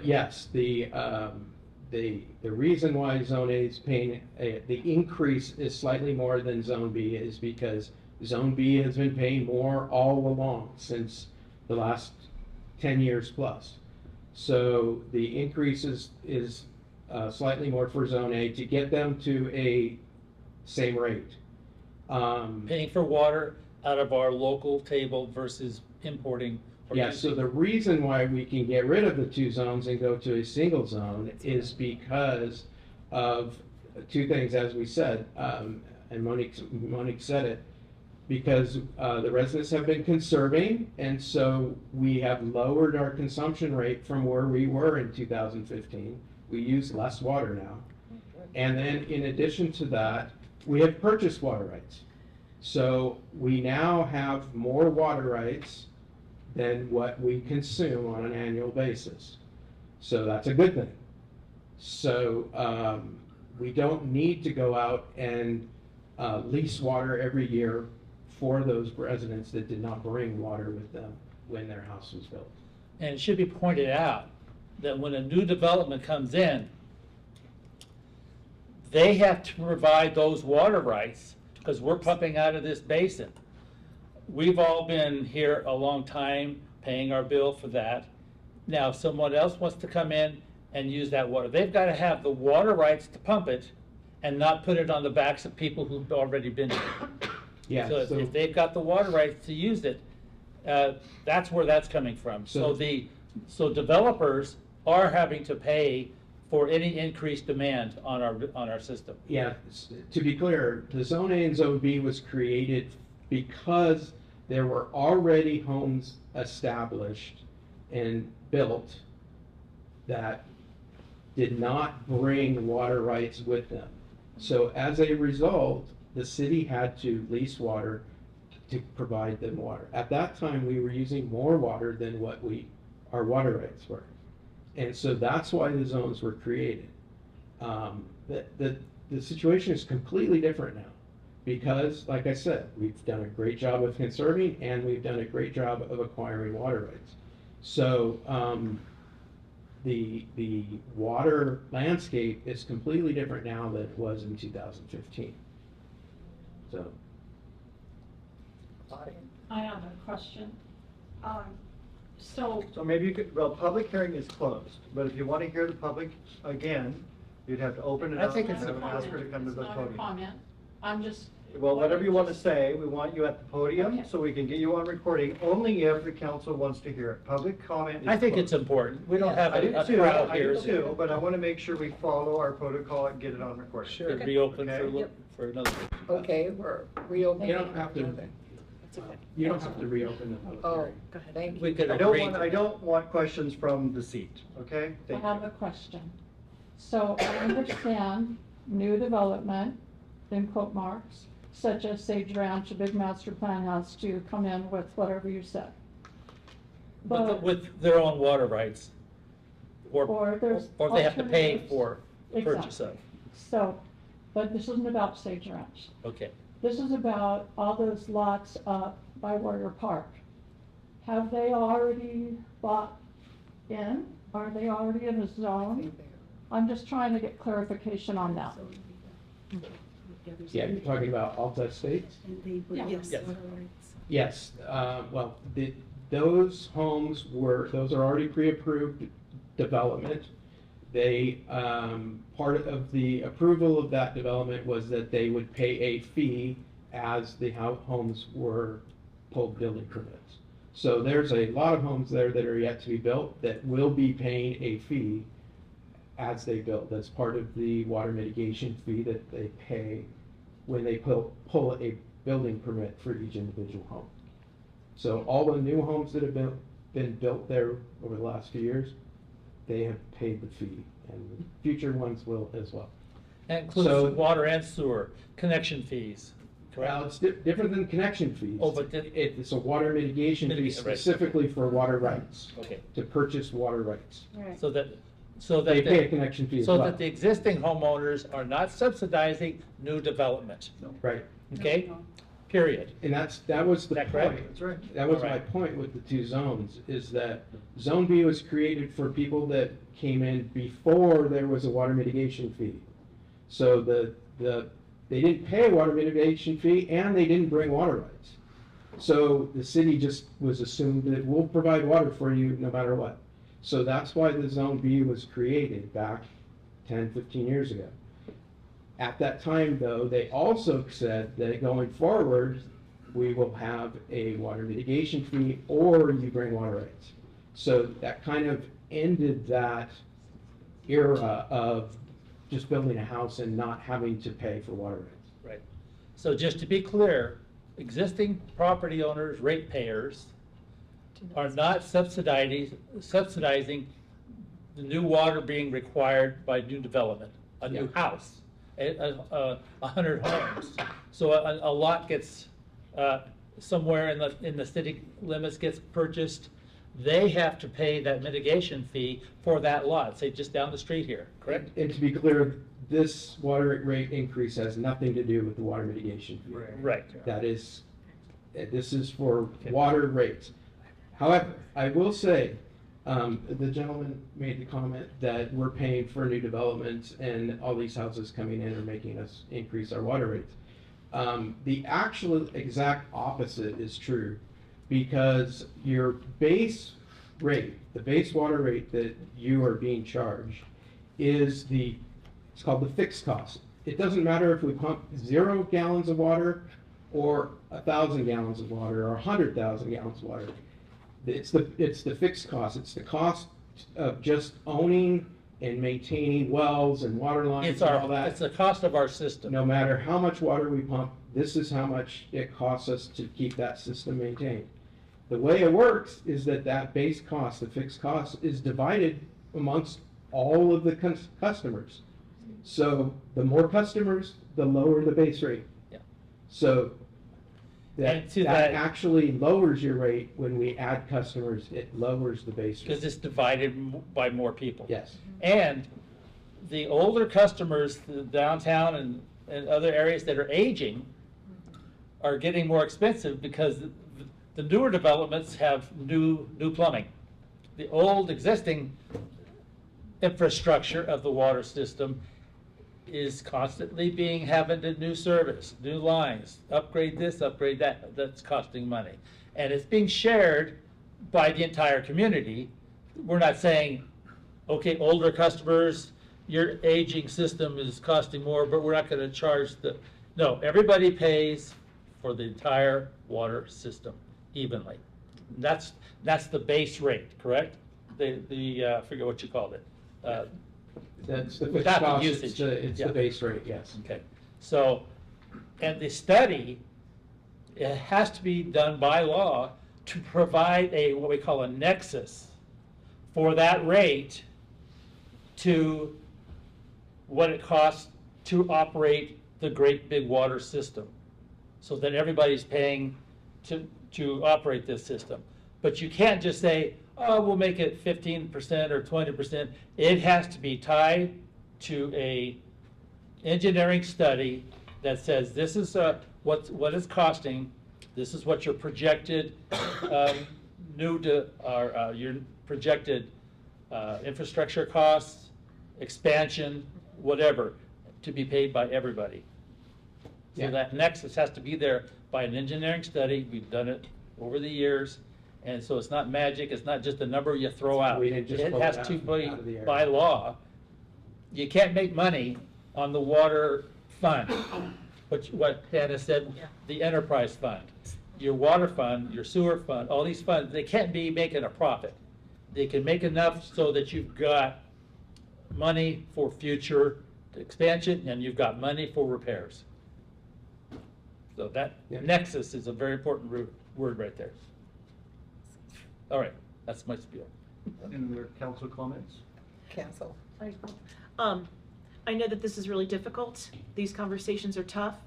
yes, the reason why Zone A is paying the increase is slightly more than Zone B is because Zone B has been paying more all along since the last 10 years plus. So the increase is slightly more for Zone A to get them to a same rate.
Paying for water out of our local table versus importing.
Yeah, so the reason why we can get rid of the 2 zones and go to a single zone is because of 2 things, as we said, and Monique said it, because the residents have been conserving, and so we have lowered our consumption rate from where we were in 2015. We use less water now. And then in addition to that, we have purchased water rights. So we now have more water rights than what we consume on an annual basis. So that's a good thing. So we don't need to go out and lease water every year for those residents that did not bring water with them when their house was built.
And it should be pointed out that when a new development comes in, they have to provide those water rights because we're pumping out of this basin. We've all been here a long time paying our bill for that. Now, if someone else wants to come in and use that water, they've got to have the water rights to pump it and not put it on the backs of people who've already been here.
Yeah,
so if they've got the water rights to use it, that's where that's coming from. So developers are having to pay for any increased demand on our system.
Yeah, to be clear, the Zone A and Zone B was created because there were already homes established and built that did not bring water rights with them. So as a result, the city had to lease water to provide them water. At that time, we were using more water than what our water rights were. And so that's why the zones were created. The situation is completely different now because, like I said, we've done a great job of conserving and we've done a great job of acquiring water rights. So the water landscape is completely different now than it was in 2015. So.
I have a question. So
maybe you could, well, public hearing is closed, but if you want to hear the public again, you'd have to open it up and ask her to come to the podium.
It's not a comment. I'm just.
Well, whatever you want to say, we want you at the podium so we can get you on recording, only if the council wants to hear it. Public comment is
I think
closed.
it's important. We don't have
I do
a
too,
crowd
I
here.
do too, but I want to make sure we follow our protocol and get it on recording.
Sure, it'd be open for another.
Okay, we're reopening.
You don't have to. You don't have to reopen the public
Oh,
hearing.
go ahead. Thank
We
you.
could
I
agree.
don't want questions from the seat, okay?
I
Thank
have
you.
a question. So I understand new development, in quote marks, such as Sage Ranch, a big master plan has to come in with whatever you said. But
With their own water rights.
Or there's
Or they have to pay
alternatives.
for the purchase of.
So, but this isn't about Sage Ranch.
Okay.
This is about all those lots up by Warrior Park. Have they already bought in? Are they already in the zone? I'm just trying to get clarification on that.
Yeah, you're talking about Alta Estates?
Yes.
Yes, well, those homes those are already pre-approved development. They, part of the approval of that development was that they would pay a fee as the homes were pulled building permits. So there's a lot of homes there that are yet to be built that will be paying a fee as they build. That's part of the water mitigation fee that they pay when they pull a building permit for each individual home. So all the new homes that have been built there over the last few years, they have paid the fee, and the future ones will as well.
That includes water and sewer connection fees, correct?
Well, it's different than connection fees.
Oh, but
It's a water mitigation fee
Right.
specifically for water rights.
Okay.
To purchase water rights.
So that
They pay a connection fee as
so
well.
that the existing homeowners are not subsidizing new development.
Right.
Okay? Period.
And that was the
Is that correct?
point.
That's right.
That was
All
my
right.
point with the two zones, is that Zone B was created for people that came in before there was a water mitigation fee. So they didn't pay a water mitigation fee and they didn't bring water rights. So the city just was assumed that we'll provide water for you no matter what. So that's why the Zone B was created back 10, 15 years ago. At that time, though, they also said that going forward, we will have a water mitigation fee or you bring water rights. So that kind of ended that era of just building a house and not having to pay for water rights.
Right. So just to be clear, existing property owners, ratepayers, are not subsidizing the new water being required by new development, a new house, 100 homes. So a lot gets somewhere in the city limits gets purchased, they have to pay that mitigation fee for that lot, say just down the street here, correct?
And to be clear, this water rate increase has nothing to do with the water mitigation fee.
Right.
That is, this is for water rates. However, I will say, the gentleman made the comment that we're paying for new developments and all these houses coming in are making us increase our water rates. The actual exact opposite is true, because your base rate, the base water rate that you are being charged is it's called the fixed cost. It doesn't matter if we pump 0 gallons of water or 1,000 gallons of water or 100,000 gallons of water. It's the fixed cost. It's the cost of just owning and maintaining wells and water lines and all that.
It's the cost of our system.
No matter how much water we pump, this is how much it costs us to keep that system maintained. The way it works is that base cost, the fixed cost, is divided amongst all of the customers. So the more customers, the lower the base rate.
Yeah.
So that actually lowers your rate when we add customers. It lowers the base rate.
Because it's divided by more people.
Yes.
And the older customers, the downtown and other areas that are aging, are getting more expensive because the newer developments have new plumbing. The old existing infrastructure of the water system is constantly having a new service, new lines, upgrade this, upgrade that. That's costing money. And it's being shared by the entire community. We're not saying, okay, older customers, your aging system is costing more, but we're not going to charge no, everybody pays for the entire water system evenly. That's the base rate, correct? I forget what you called it.
That's the fixed
without
cost.
the usage.
It's the base rate, yes.
Okay. So, and the study, it has to be done by law to provide what we call a nexus for that rate to what it costs to operate the great big water system, so that everybody's paying to operate this system. But you can't just say, oh, we'll make it 15% or 20%. It has to be tied to a engineering study that says this is what it's costing. This is what your projected your projected infrastructure costs, expansion, whatever, to be paid by everybody. So
Yeah.
that nexus has to be there by an engineering study. We've done it over the years. And so it's not magic, it's not just a number you throw out.
We didn't just
It
pull
has
it
to
out
be,
of the air.
by law, you can't make money on the water fund. But what Hannah said, the enterprise fund, your water fund, your sewer fund, all these funds, they can't be making a profit. They can make enough so that you've got money for future expansion and you've got money for repairs. So that nexus is a very important word right there. All right, that's my spiel.
Any other council comments?
Cancel.
I know that this is really difficult. These conversations are tough.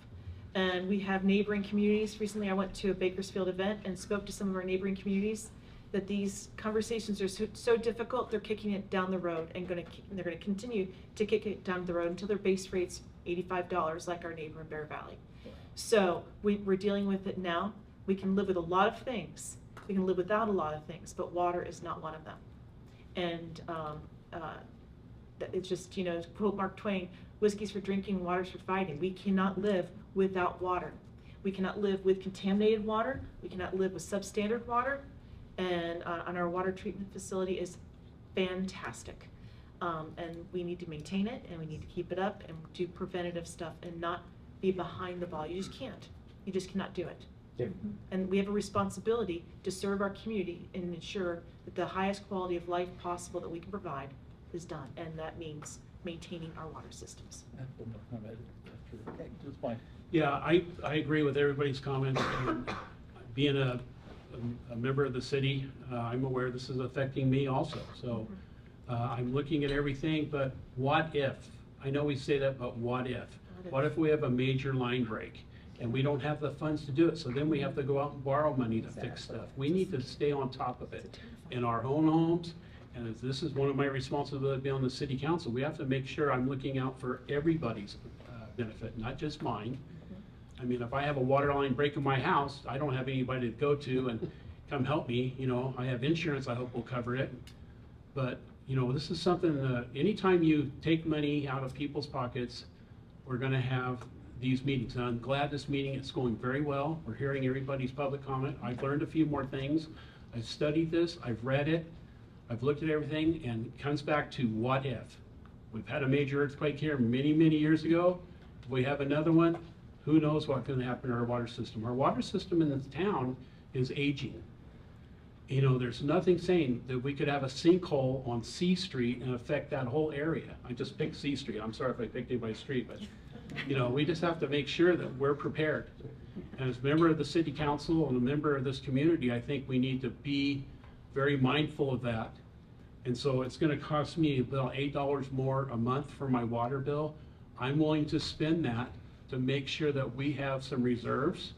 And we have neighboring communities. Recently, I went to a Bakersfield event and spoke to some of our neighboring communities that these conversations are so difficult, they're kicking it down the road and they're going to continue to kick it down the road until their base rate's $85 like our neighbor in Bear Valley. So we're dealing with it now. We can live with a lot of things. We can live without a lot of things, but water is not one of them. And it's just, to quote Mark Twain, whiskey's for drinking, water's for fighting. We cannot live without water. We cannot live with contaminated water. We cannot live with substandard water. And our water treatment facility is fantastic. And we need to maintain it, and we need to keep it up and do preventative stuff and not be behind the ball. You just can't. You just cannot do it.
Yeah.
And we have a responsibility to serve our community and ensure that the highest quality of life possible that we can provide is done. And that means maintaining our water systems.
Yeah, I agree with everybody's comments. Being a member of the city, I'm aware this is affecting me also. So I'm looking at everything, but what if? I know we say that, but what if? What if we have a major line break and we don't have the funds to do it, so then we have to go out and borrow money to fix stuff. We need to stay on top of it in our own homes, and as this is one of my responsibilities being on the city council, we have to make sure I'm looking out for everybody's benefit, not just mine. I mean, if I have a water line break in my house, I don't have anybody to go to and come help me, you know, I have insurance I hope will cover it. But, you know, this is something, anytime you take money out of people's pockets, we're gonna have these meetings. And I'm glad this meeting is going very well. We're hearing everybody's public comment. I've learned a few more things. I've studied this, I've read it, I've looked at everything, and it comes back to what if. We've had a major earthquake here many, many years ago. If we have another one, who knows what's gonna happen to our water system. Our water system in this town is aging. You know, there's nothing saying that we could have a sinkhole on C Street and affect that whole area. I just picked C Street. I'm sorry if I picked anybody's street, but, you know, we just have to make sure that we're prepared. And as a member of the city council and a member of this community, I think we need to be very mindful of that. And so it's gonna cost me about $8 more a month for my water bill. I'm willing to spend that to make sure that we have some reserves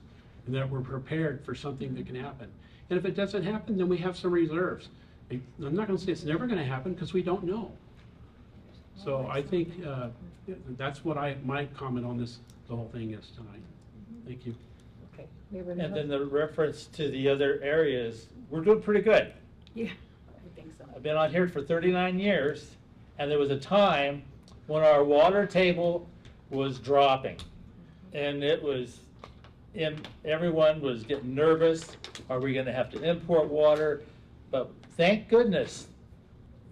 and that we're prepared for something that can happen. And if it doesn't happen, then we have some reserves. I'm not gonna say it's never gonna happen, because we don't know. So I think that's what my comment on this, the whole thing is tonight. Thank you.
Okay.
And then the reference to the other areas, we're doing pretty good.
Yeah, I think so.
I've been on here for 39 years, and there was a time when our water table was dropping. And it was, everyone was getting nervous. Are we gonna have to import water? But thank goodness,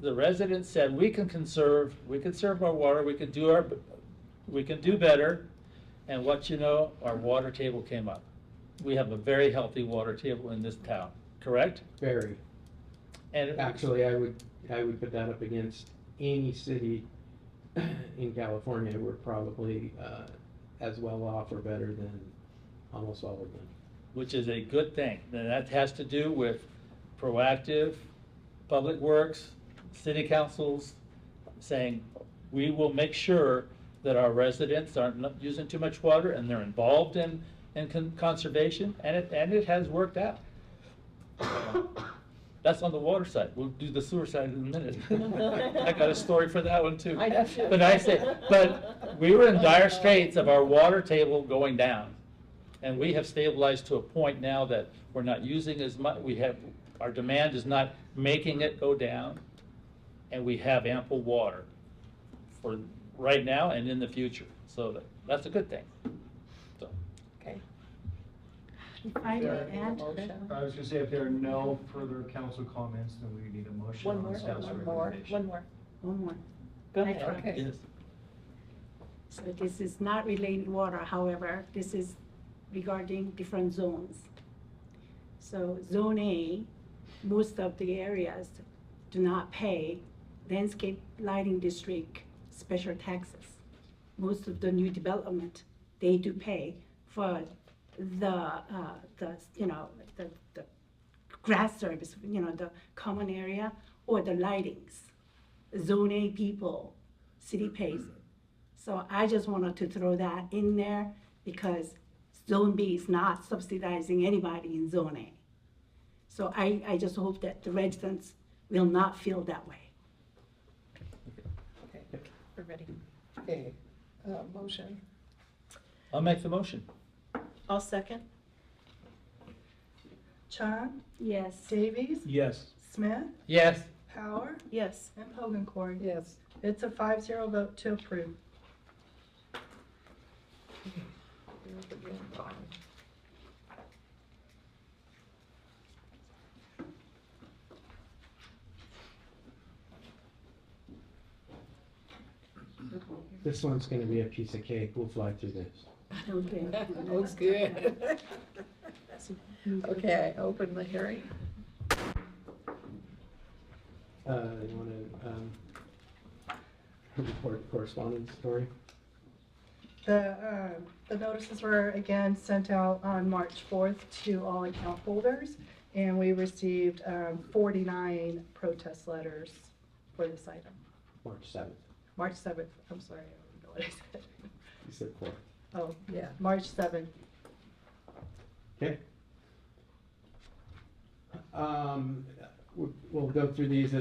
the residents said, we can conserve our water, we can do better. And what you know, our water table came up. We have a very healthy water table in this town, correct?
Very.
And
Actually, I would put that up against any city in California. We're probably as well off or better than almost all of them.
which is a good thing. And that has to do with proactive public works, city councils saying, we will make sure that our residents aren't using too much water and they're involved in conservation, and it has worked out. That's on the water side. We'll do the sewer side in a minute. I got a story for that one too. But we were in dire straits of our water table going down. And we have stabilized to a point now that we're not using as much, our demand is not making it go down, and we have ample water for right now and in the future. So that's a good thing. So.
Okay.
If I may add.
I was gonna say, if there are no further council comments, then we need a motion on staff's recommendation.
One more.
Go
I
ahead.
try.
Okay.
Yes.
So this is not related water, however, this is regarding different zones. So Zone A, most of the areas do not pay landscape lighting district special taxes. Most of the new development, they do pay for the grass service, the common area or the lightings. Zone A people, city pays it. So I just wanted to throw that in there because Zone B is not subsidizing anybody in Zone A. So I just hope that the residents will not feel that way.
Okay, we're ready. Okay, motion.
I'll make the motion.
I'll second. Chan?
Yes.
Davies?
Yes.
Smith?
Yes.
Power?
Yes.
And Hogencorn?
Yes.
It's a 5-0 vote to approve.
This one's gonna be a piece of cake. We'll fly through this.
Okay.
Looks good. Okay, open the hearing.
You wanna, report correspondence, Tori?
The notices were again sent out on March 4th to all account holders, and we received 49 protest letters for this item.
March 7th.
March 7th, I'm sorry, I don't know what I said.
You said 4th.
Oh,
Yeah.
March 7th
Okay. We'll go through these.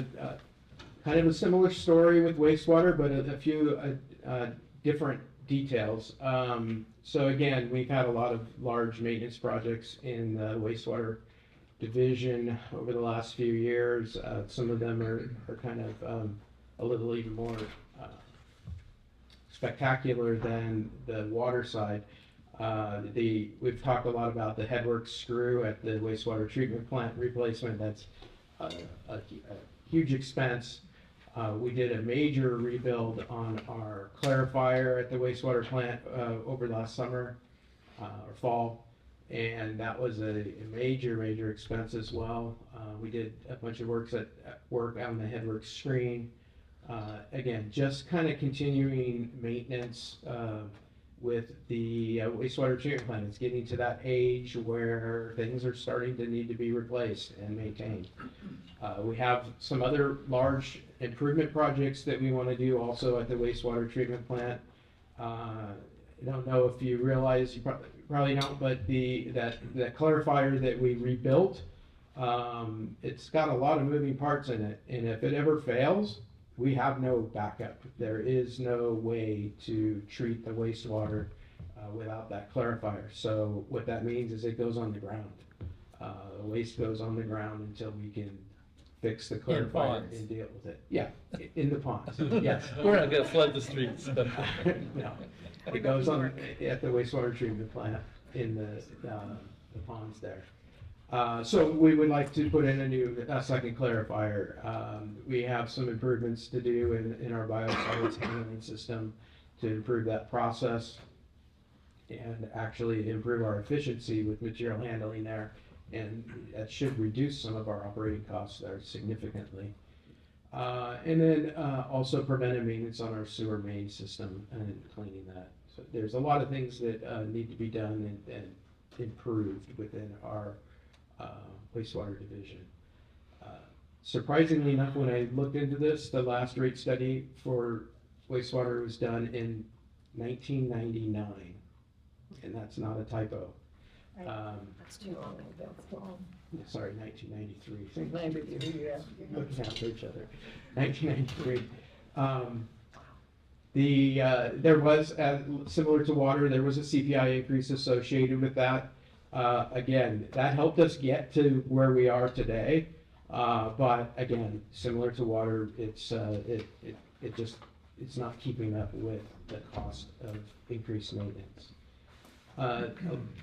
Kind of a similar story with wastewater, but a few different details. So again, we've had a lot of large maintenance projects in the wastewater division over the last few years. Some of them are kind of a little even more spectacular than the water side. We've talked a lot about the headwork screw at the wastewater treatment plant replacement. That's a huge expense. We did a major rebuild on our clarifier at the wastewater plant over last summer or fall, and that was a major expense as well. We did a bunch of work on the headwork screen. Again, just kind of continuing maintenance with the wastewater treatment plant. It's getting to that age where things are starting to need to be replaced and maintained. We have some other large improvement projects that we want to do also at the wastewater treatment plant. I don't know if you realize, you probably don't, but that clarifier that we rebuilt, it's got a lot of moving parts in it, and if it ever fails, we have no backup. There is no way to treat the wastewater without that clarifier. So what that means is it goes on the ground. Waste goes on the ground until we can fix the clarifier and deal with it. Yeah, in the ponds, yes.
We're not gonna flood the streets.
No, it goes on at the wastewater treatment plant in the ponds there. So we would like to put in a second clarifier. We have some improvements to do in our biosolids handling system to improve that process and actually improve our efficiency with material handling there. And that should reduce some of our operating costs there significantly. And then also preventive maintenance on our sewer main system and cleaning that. So there's a lot of things that need to be done and improved within our wastewater division. Surprisingly enough, when I looked into this, the last rate study for wastewater was done in 1999, and that's not a typo.
That's too long. That's long.
Sorry, 1993.
Maybe, yeah.
Looking after each other. 1993. There was, similar to water, there was a CPI increase associated with that. Again, that helped us get to where we are today. But again, similar to water, it's not keeping up with the cost of increased maintenance.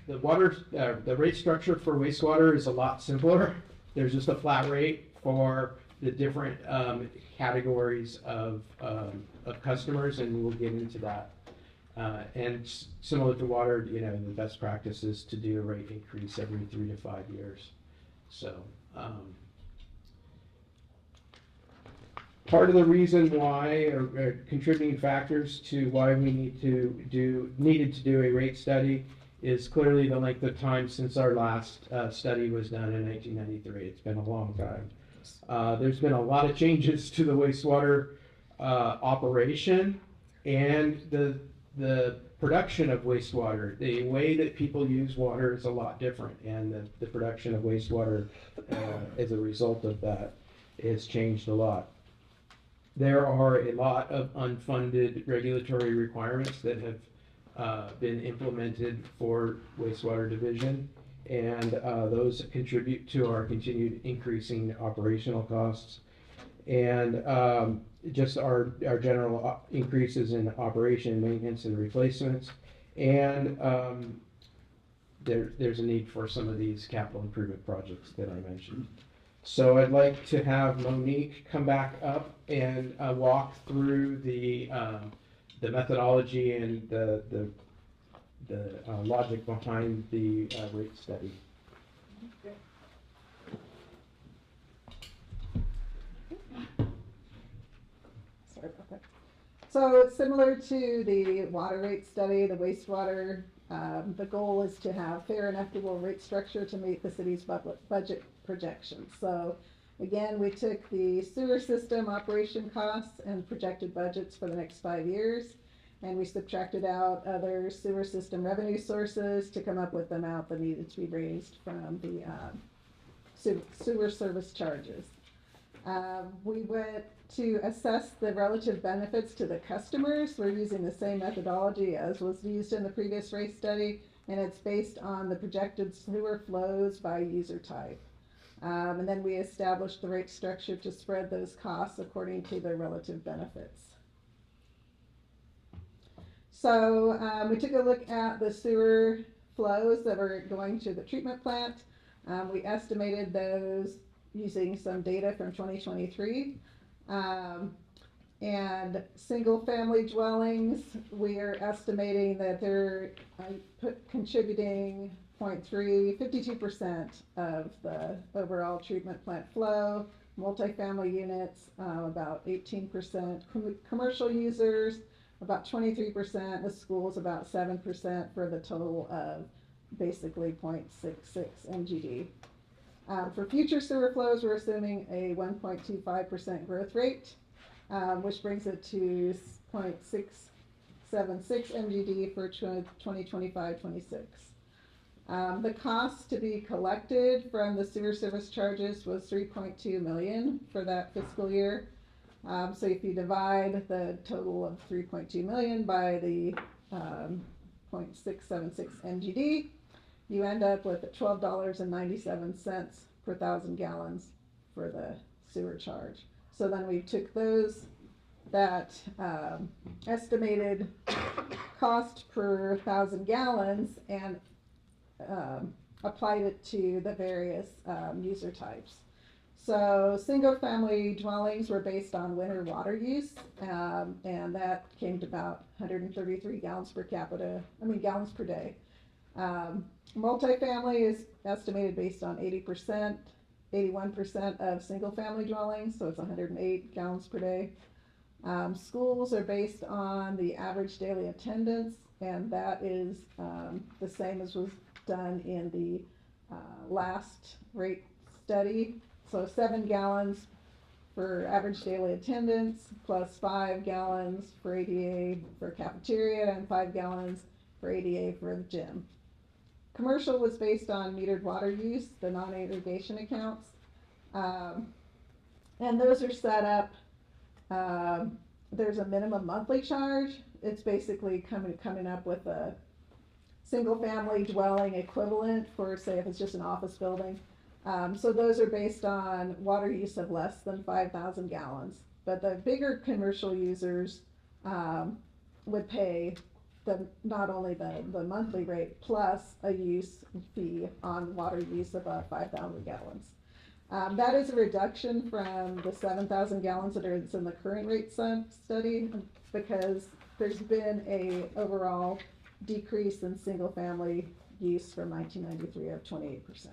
The rate structure for wastewater is a lot simpler. There's just a flat rate for the different categories of customers, and we'll get into that. And similar to water, the best practice is to do a rate increase every 3 to 5 years. So part of the reason why, or contributing factors to why we needed to do a rate study is clearly the length of time since our last study was done in 1993. It's been a long time. There's been a lot of changes to the wastewater operation and the production of wastewater. The way that people use water is a lot different, and the production of wastewater as a result of that has changed a lot. There are a lot of unfunded regulatory requirements that have been implemented for wastewater division, and those contribute to our continued increasing operational costs. And just our general increases in operation, maintenance, and replacements. And there's a need for some of these capital improvement projects that I mentioned. So I'd like to have Monique come back up and walk through the methodology and the logic behind the rate study.
Sorry about that. So similar to the water rate study, the wastewater, the goal is to have fair and equitable rate structure to meet the city's budget projections. So again, we took the sewer system operation costs and projected budgets for the next 5 years, and we subtracted out other sewer system revenue sources to come up with the amount that needed to be raised from the sewer service charges. We went to assess the relative benefits to the customers. We're using the same methodology as was used in the previous rate study, and it's based on the projected sewer flows by user type. And then we established the rate structure to spread those costs according to their relative benefits. So we took a look at the sewer flows that were going to the treatment plant. We estimated those using some data from 2023. And single-family dwellings, we are estimating that they're contributing 52% of the overall treatment plant flow. Multifamily units, about 18%. Commercial users, about 23%. The schools, about 7% for the total of basically 0.66 MGD. For future sewer flows, we're assuming a 1.25% growth rate, which brings it to 0.676 MGD for 2025-26. The cost to be collected from the sewer service charges was $3.2 million for that fiscal year. So if you divide the total of $3.2 million by the 0.676 MGD, you end up with $12.97 per thousand gallons for the sewer charge. So then we took that estimated cost per thousand gallons and applied it to the various user types. So single family dwellings were based on winter water use, and that came to about 133 gallons per day. Multifamily is estimated based on 81% of single family dwellings, so it's 108 gallons per day. Schools are based on the average daily attendance, and that is the same as was done in the last rate study. So 7 gallons for average daily attendance, plus 5 gallons for ADA for cafeteria, and 5 gallons for ADA for the gym. Commercial was based on metered water use, the non-irrigation accounts. And those are set up, there's a minimum monthly charge. It's basically coming up with a single family dwelling equivalent for, say, if it's just an office building. So those are based on water use of less than 5,000 gallons. But the bigger commercial users would pay not only the monthly rate plus a use fee on water use above 5,000 gallons. That is a reduction from the 7,000 gallons that is in the current rate study, because there's been a overall decrease in single family use from 1993 of 28%.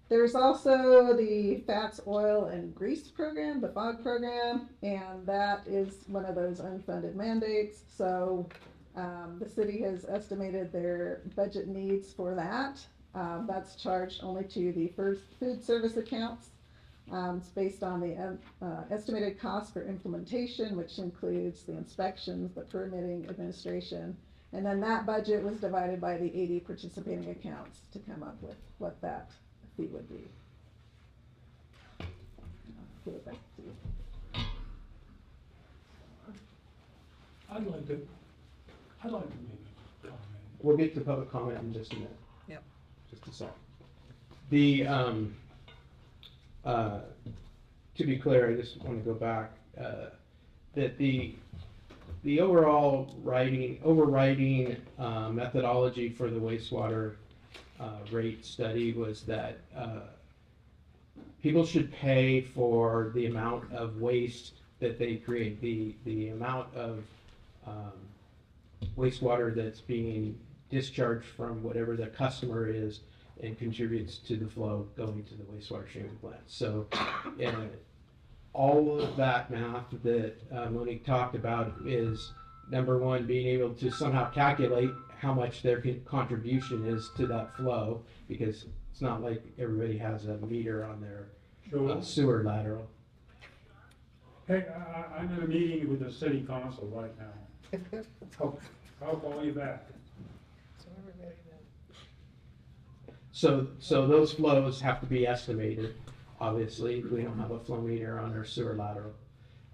There's also the fats, oil, and grease program, the FOG program, and that is one of those unfunded mandates. So the city has estimated their budget needs for that. That's charged only to the first food service accounts. It's based on the estimated cost for implementation, which includes the inspections, the permitting, administration, and then that budget was divided by the 80 participating accounts to come up with what that fee would be. Give it back to you.
I'd like to make a comment.
We'll get to public comment in just a minute.
Yep.
Just a second. The, to be clear, I just want to go back, that the overriding methodology for the wastewater rate study was that people should pay for the amount of waste that they create, the amount of wastewater that's being discharged from whatever the customer is and contributes to the flow going to the wastewater treatment plant. So all of that math that Monique talked about is, number one, being able to somehow calculate how much their contribution is to that flow, because it's not like everybody has a meter on their sewer lateral.
Hey, I'm in a meeting with the city council right now. I'll call you back.
So those flows have to be estimated, obviously. We don't have a flow meter on our sewer lateral.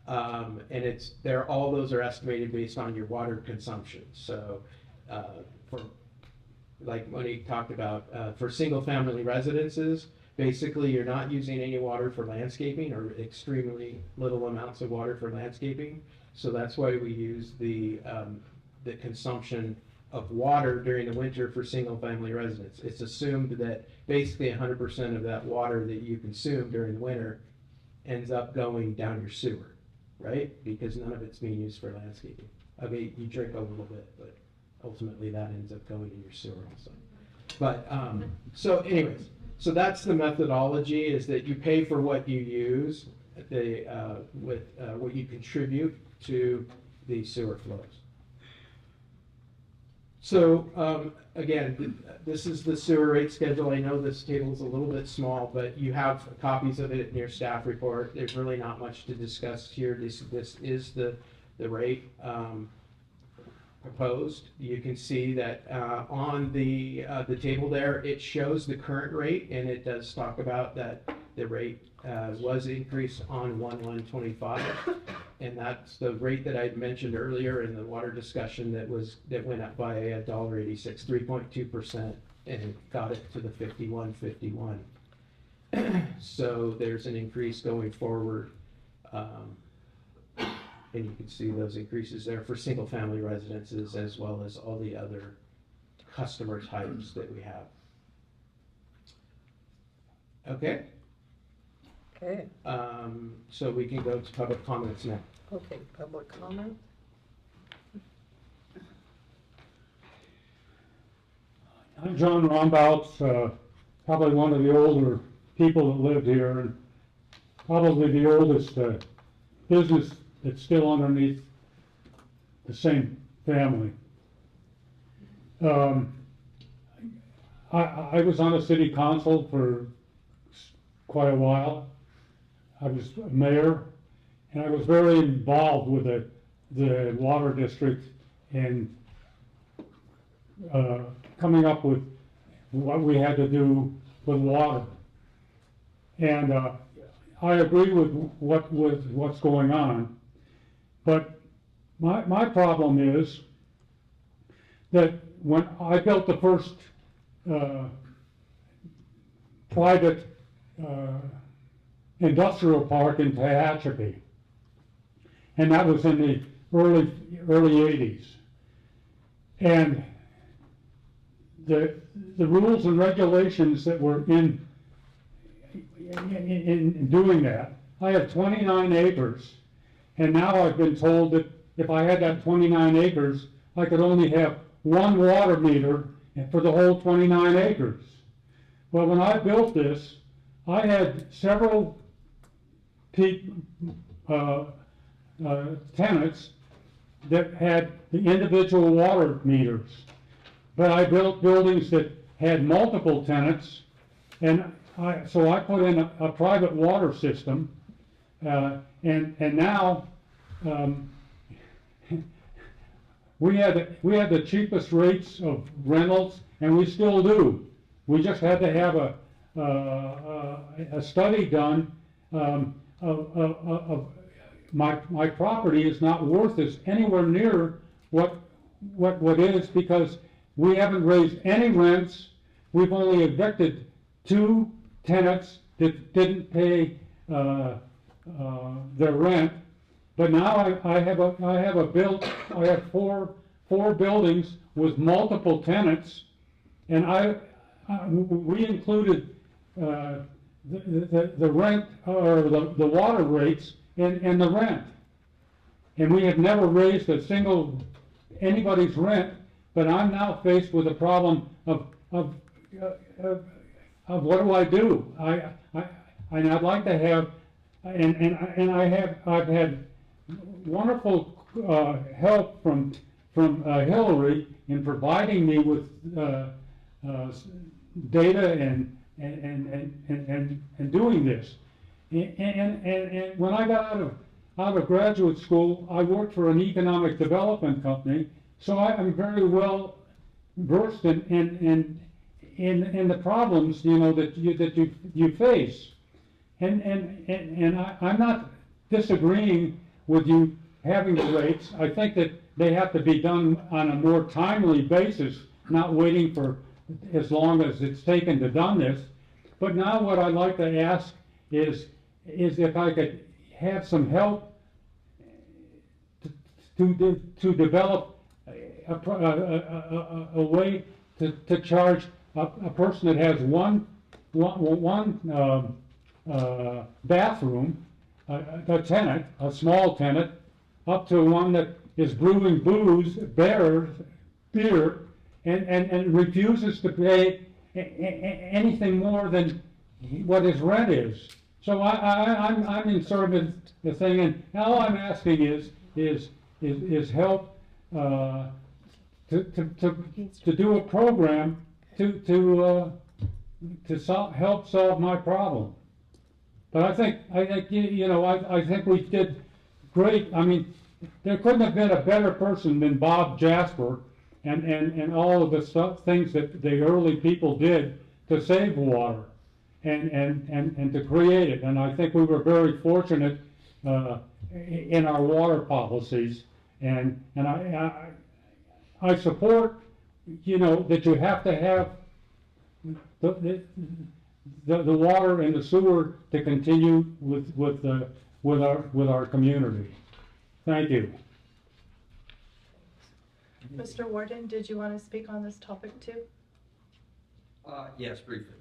And all those are estimated based on your water consumption. So, for, like Monique talked about, for single-family residences, basically you're not using any water for landscaping or extremely little amounts of water for landscaping. So that's why we use the consumption of water during the winter for single-family residents. It's assumed that basically 100% of that water that you consume during the winter ends up going down your sewer, right? Because none of it's being used for landscaping. Okay, you drink a little bit, but ultimately that ends up going in your sewer also. But, so anyways, so that's the methodology, is that you pay for what you use, with what you contribute to the sewer flows. So, again, this is the sewer rate schedule. I know this table is a little bit small, but you have copies of it in your staff report. There's really not much to discuss here. This is the rate proposed. You can see that on the table there, it shows the current rate, and it does talk about that the rate was increased on 1/1/25. And that's the rate that I mentioned earlier in the water discussion that went up by $1.86, 3.2%, and got it to the 51.51. So there's an increase going forward, and you can see those increases there for single-family residences as well as all the other customer types that we have. Okay.
Okay.
So we can go to public comments now.
Okay, public comment.
I'm John Rombouts, probably one of the older people that lived here, and probably the oldest business that's still underneath the same family. I was on the city council for quite a while. I was mayor, and I was very involved with the water district and coming up with what we had to do with water. And I agree with what's going on, but my problem is that when I built the first private industrial park in Tehachapi, and that was in the early 80s. And the rules and regulations that were in doing that, I had 29 acres, and now I've been told that if I had that 29 acres, I could only have one water meter for the whole 29 acres. Well, when I built this, I had several tenants that had the individual water meters. But I built buildings that had multiple tenants, and so I put in a private water system, and now we had the cheapest rates of rentals, and we still do. We just had to have a study done of my property is not worth as anywhere near what is, because we haven't raised any rents. We've only evicted 2 tenants that didn't pay their rent. But now I have 4 buildings with multiple tenants, and we included the rent or the water rates in the rent, and we have never raised anybody's rent. But I'm now faced with a problem of what do I do? I'd like to have, and I've had wonderful help from Hillary in providing me with data and doing this. And when I got out of graduate school, I worked for an economic development company, so I'm very well versed in the problems, you know, that you face. And I'm not disagreeing with you having the rates. I think that they have to be done on a more timely basis, not waiting for as long as it's taken to done this. But now what I'd like to ask is if I could have some help to develop a way to charge a person that has one bathroom, a tenant, a small tenant, up to one that is brewing booze, beer, and refuses to pay anything more than what his rent is. So I'm in sort of the thing, and all I'm asking is help to do a program to help solve my problem. But I think you know, I think we did great. I mean, there couldn't have been a better person than Bob Jasper and all of the things that the early people did to save water and to create it. And I think we were very fortunate in our water policies. And I support, you know, that you have to have the water and the sewer to continue with our community. Thank you.
Mr. Warden, did you want to speak on this topic too?
Yes, briefly.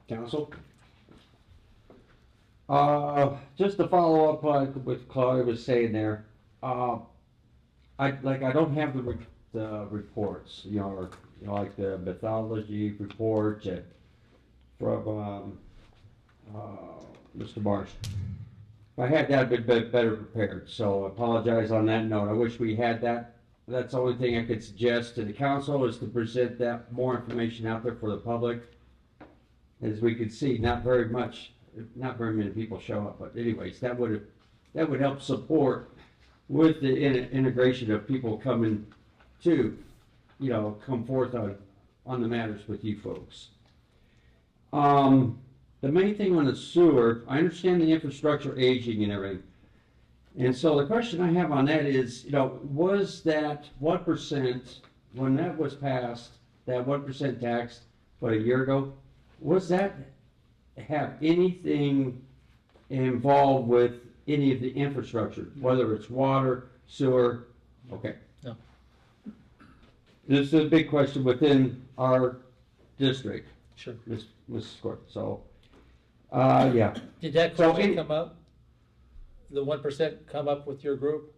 Council? Just to follow up what Claudia was saying there, I don't have the reports, you know, or like the pathology report from Mr. Marsh. If I had that, I'd been better prepared. So I apologize on that note. I wish we had that. That's the only thing I could suggest to the council is to present that more information out there for the public. As we could see, not very many people show up. But anyways, that would help support with the integration of people coming to, you know, come forth on the matters with you folks. The main thing on the sewer, I understand the infrastructure aging and everything. And so the question I have on that is, you know, was that 1%, when that was passed, that 1% tax, what, a year ago, was that have anything involved with any of the infrastructure, whether it's water, sewer? Okay.
No.
This is a big question within our district.
Sure.
Mrs. Court, so, yeah.
Did that question come up? The 1% come up with your group?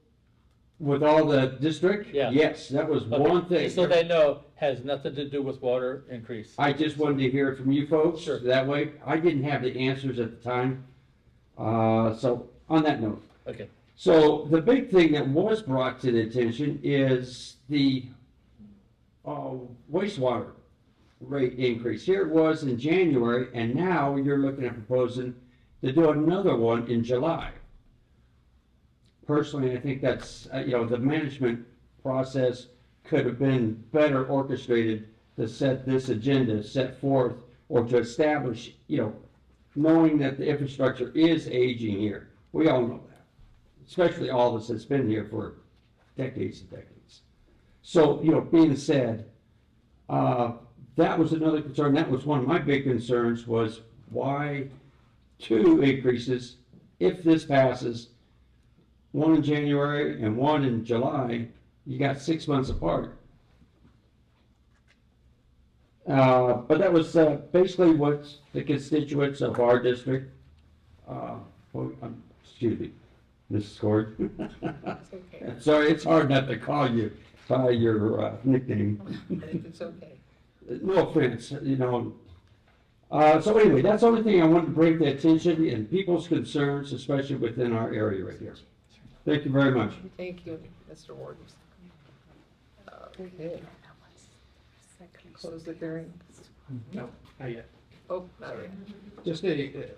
With all the district?
Yeah.
Yes, that was
Okay.
one thing.
Just so they know, has nothing to do with water increase.
I just wanted to hear it from you folks. Sure. That way, I didn't have the answers at the time. So, on that note.
Okay.
So, the big thing that was brought to the attention is the wastewater rate increase. Here it was in January, and now you're looking at proposing to do another one in July. Personally, I think that's, you know, the management process could have been better orchestrated to set this agenda, set forth, or to establish, you know, knowing that the infrastructure is aging here. We all know that, especially all of us that's been here for decades and decades. So, you know, being said, that was another concern. That was one of my big concerns was why 2 increases, if this passes, one in January and one in July, you got 6 months apart. But that was basically what the constituents of our district, excuse me, Mrs. Cord.
Okay.
Sorry, it's hard not to call you by your nickname.
I think it's okay.
No offense, you know. So anyway, that's the only thing I wanted to bring to attention and people's concerns, especially within our area right here. Thank you very much.
Thank you, Mr. Warden. Okay. Close the hearing.
No, not yet.
Oh, sorry.
Just a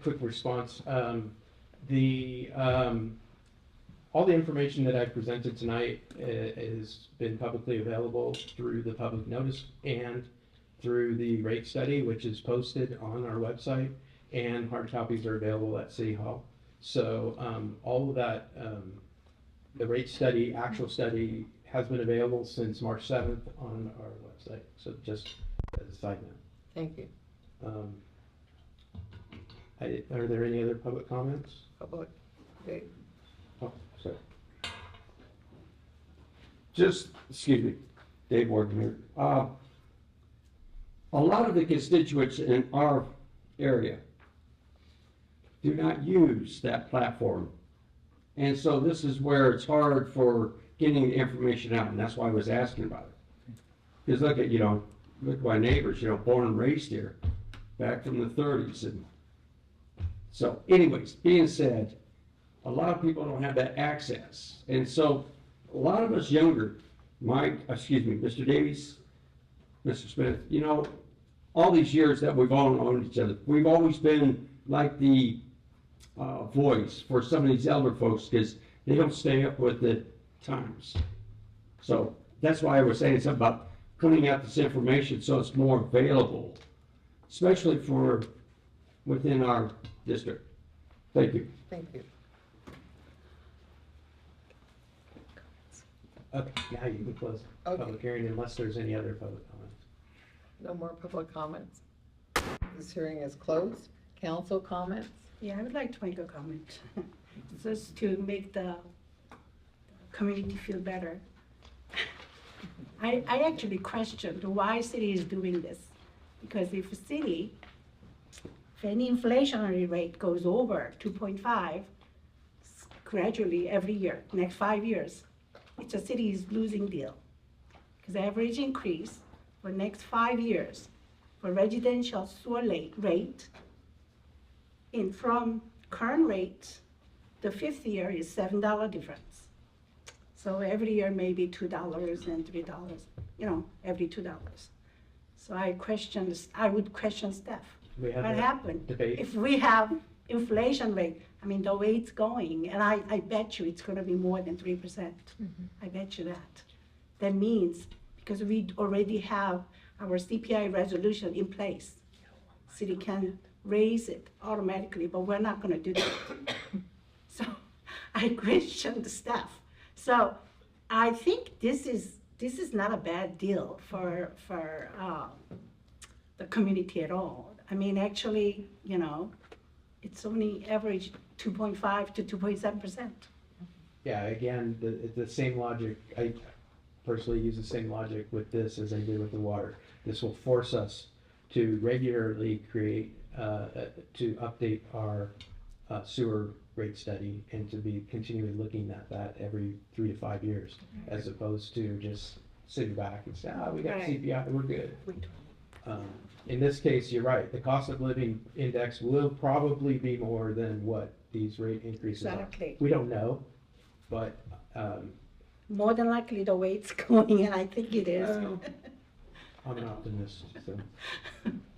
quick response. All the information that I presented tonight has been publicly available through the public notice and through the rate study, which is posted on our website, and hard copies are available at City Hall. So all of that, the rate study, actual study, has been available since March 7th on our website. So just as a side note.
Thank you.
Are there any other public comments?
Public, okay.
Oh, sorry.
Just, excuse me, Dave Morgan here. A lot of the constituents in our area do not use that platform. And so this is where it's hard for getting the information out, and that's why I was asking about it. Because look at, look at my neighbors, born and raised here, back from the 30s. And so anyways, being said, a lot of people don't have that access. And so a lot of us younger, Mr. Davies, Mr. Smith, all these years that we've all known each other, we've always been like the voice for some of these elder folks because they don't stay up with the times. So that's why I was saying something about putting out this information so it's more available, especially for within our district. Thank you.
Thank you.
Okay, now you can close the public hearing unless there's any other public comments.
No more public comments. This hearing is closed. Council comments?
Yeah, I would like to make a comment, just to make the community feel better. I actually questioned why city is doing this, because if any inflationary rate goes over 2.5 gradually every year, next 5 years, it's a city's losing deal. Because the average increase for next 5 years for residential sewer rate from current rate, the fifth year is $7 difference. So every year maybe $2 and $3, every $2. So I would question staff.
What
happened
debate.
if we have inflation rate? I mean, the way it's going, and I bet you it's going to be more than 3%. I bet you that. That means because we already have our CPI resolution in place, city can raise it automatically, but we're not going to do that. So I question the staff. So I think this is not a bad deal for the community at all. I mean, actually, it's only average 2.5 to 2.7%.
Yeah, again, the same logic, I personally use the same logic with this as I did with the water. This will force us to regularly create, to update our sewer rate study and to be continually looking at that every 3 to 5 years, as opposed to just sitting back and say, we got CPI, we're good. In this case, you're right, the cost of living index will probably be more than what these rate increases
Exactly.
are. We don't know, but
more than likely the way it's going, and I think it is.
I'm an optimist, so.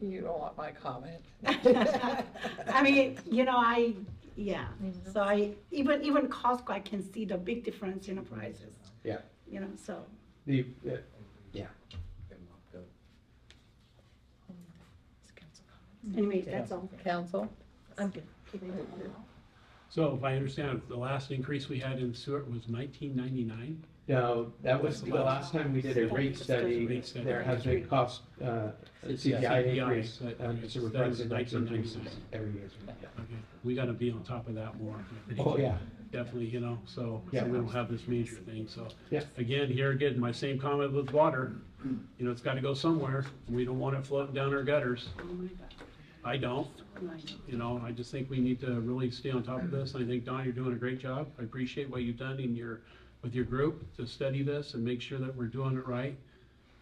You don't want my comment.
I mean, so even Costco, I can see the big difference in the prices.
Yeah.
So.
Yeah.
Anyways, that's all.
Council? I'm good.
So if I understand, the last increase we had in sewer was 1999?
No, that was the last time we did a rate study. There has been cost, CPI increase, sewer price index increases every year.
Okay, we gotta be on top of that more.
Oh, yeah.
Definitely, so we
Yeah.
don't have this major thing, so.
Yeah.
Again, my same comment with water, it's gotta go somewhere, we don't want it floating down our gutters. I don't, I just think we need to really stay on top of this, and I think, Don, you're doing a great job. I appreciate what you've done with your group to study this and make sure that we're doing it right.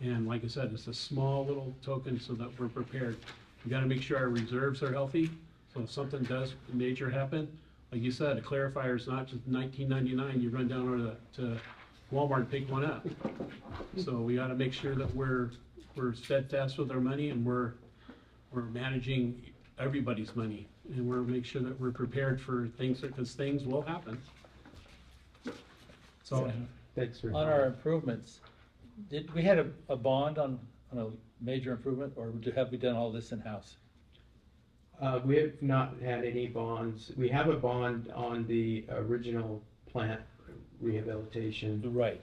And like I said, it's a small little token so that we're prepared. We gotta make sure our reserves are healthy, so if something does major happen, like you said, a clarifier is not just $19.99, you run down over to Walmart and pick one up. So we gotta make sure that we're steadfast with our money and we're we're managing everybody's money, and we're make sure that we're prepared for things, because things will happen. So,
Thanks for.
On our improvements, did, we had a bond on a major improvement, or have we done all this in-house?
We have not had any bonds. We have a bond on the original plant rehabilitation.
Right.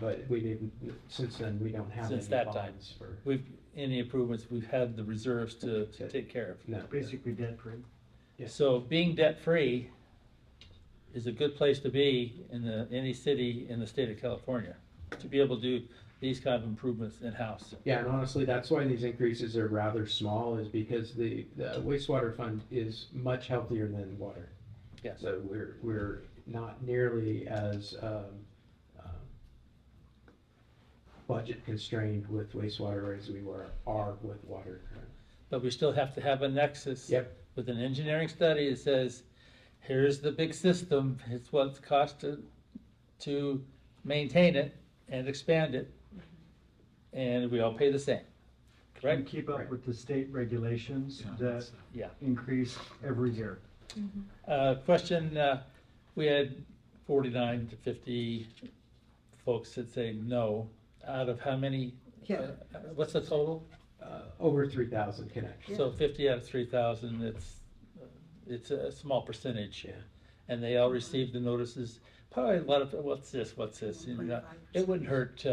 But we didn't, since then, we don't have any
Since that time,
bonds for.
we've, any improvements, we've had the reserves to take care of.
No.
Basically debt-free.
Yeah.
So being debt-free is a good place to be in any city in the state of California, to be able to do these kind of improvements in-house.
Yeah, and honestly, that's why these increases are rather small, is because the wastewater fund is much healthier than water.
Yes.
So we're not nearly as budget constrained with wastewater as we are with water.
But we still have to have a nexus.
Yep.
With an engineering study that says, here's the big system, it's what it's cost to maintain it and expand it, and we all pay the same, correct?
And keep up with the state regulations that
Yeah.
increase every year.
Question, we had 49 to 50 folks that say no, out of how many?
Yeah.
What's the total?
Over 3,000 connections.
So 50 out of 3,000, it's a small percentage.
Yeah.
And they all received the notices. Probably a lot of, what's this? You know, it wouldn't hurt,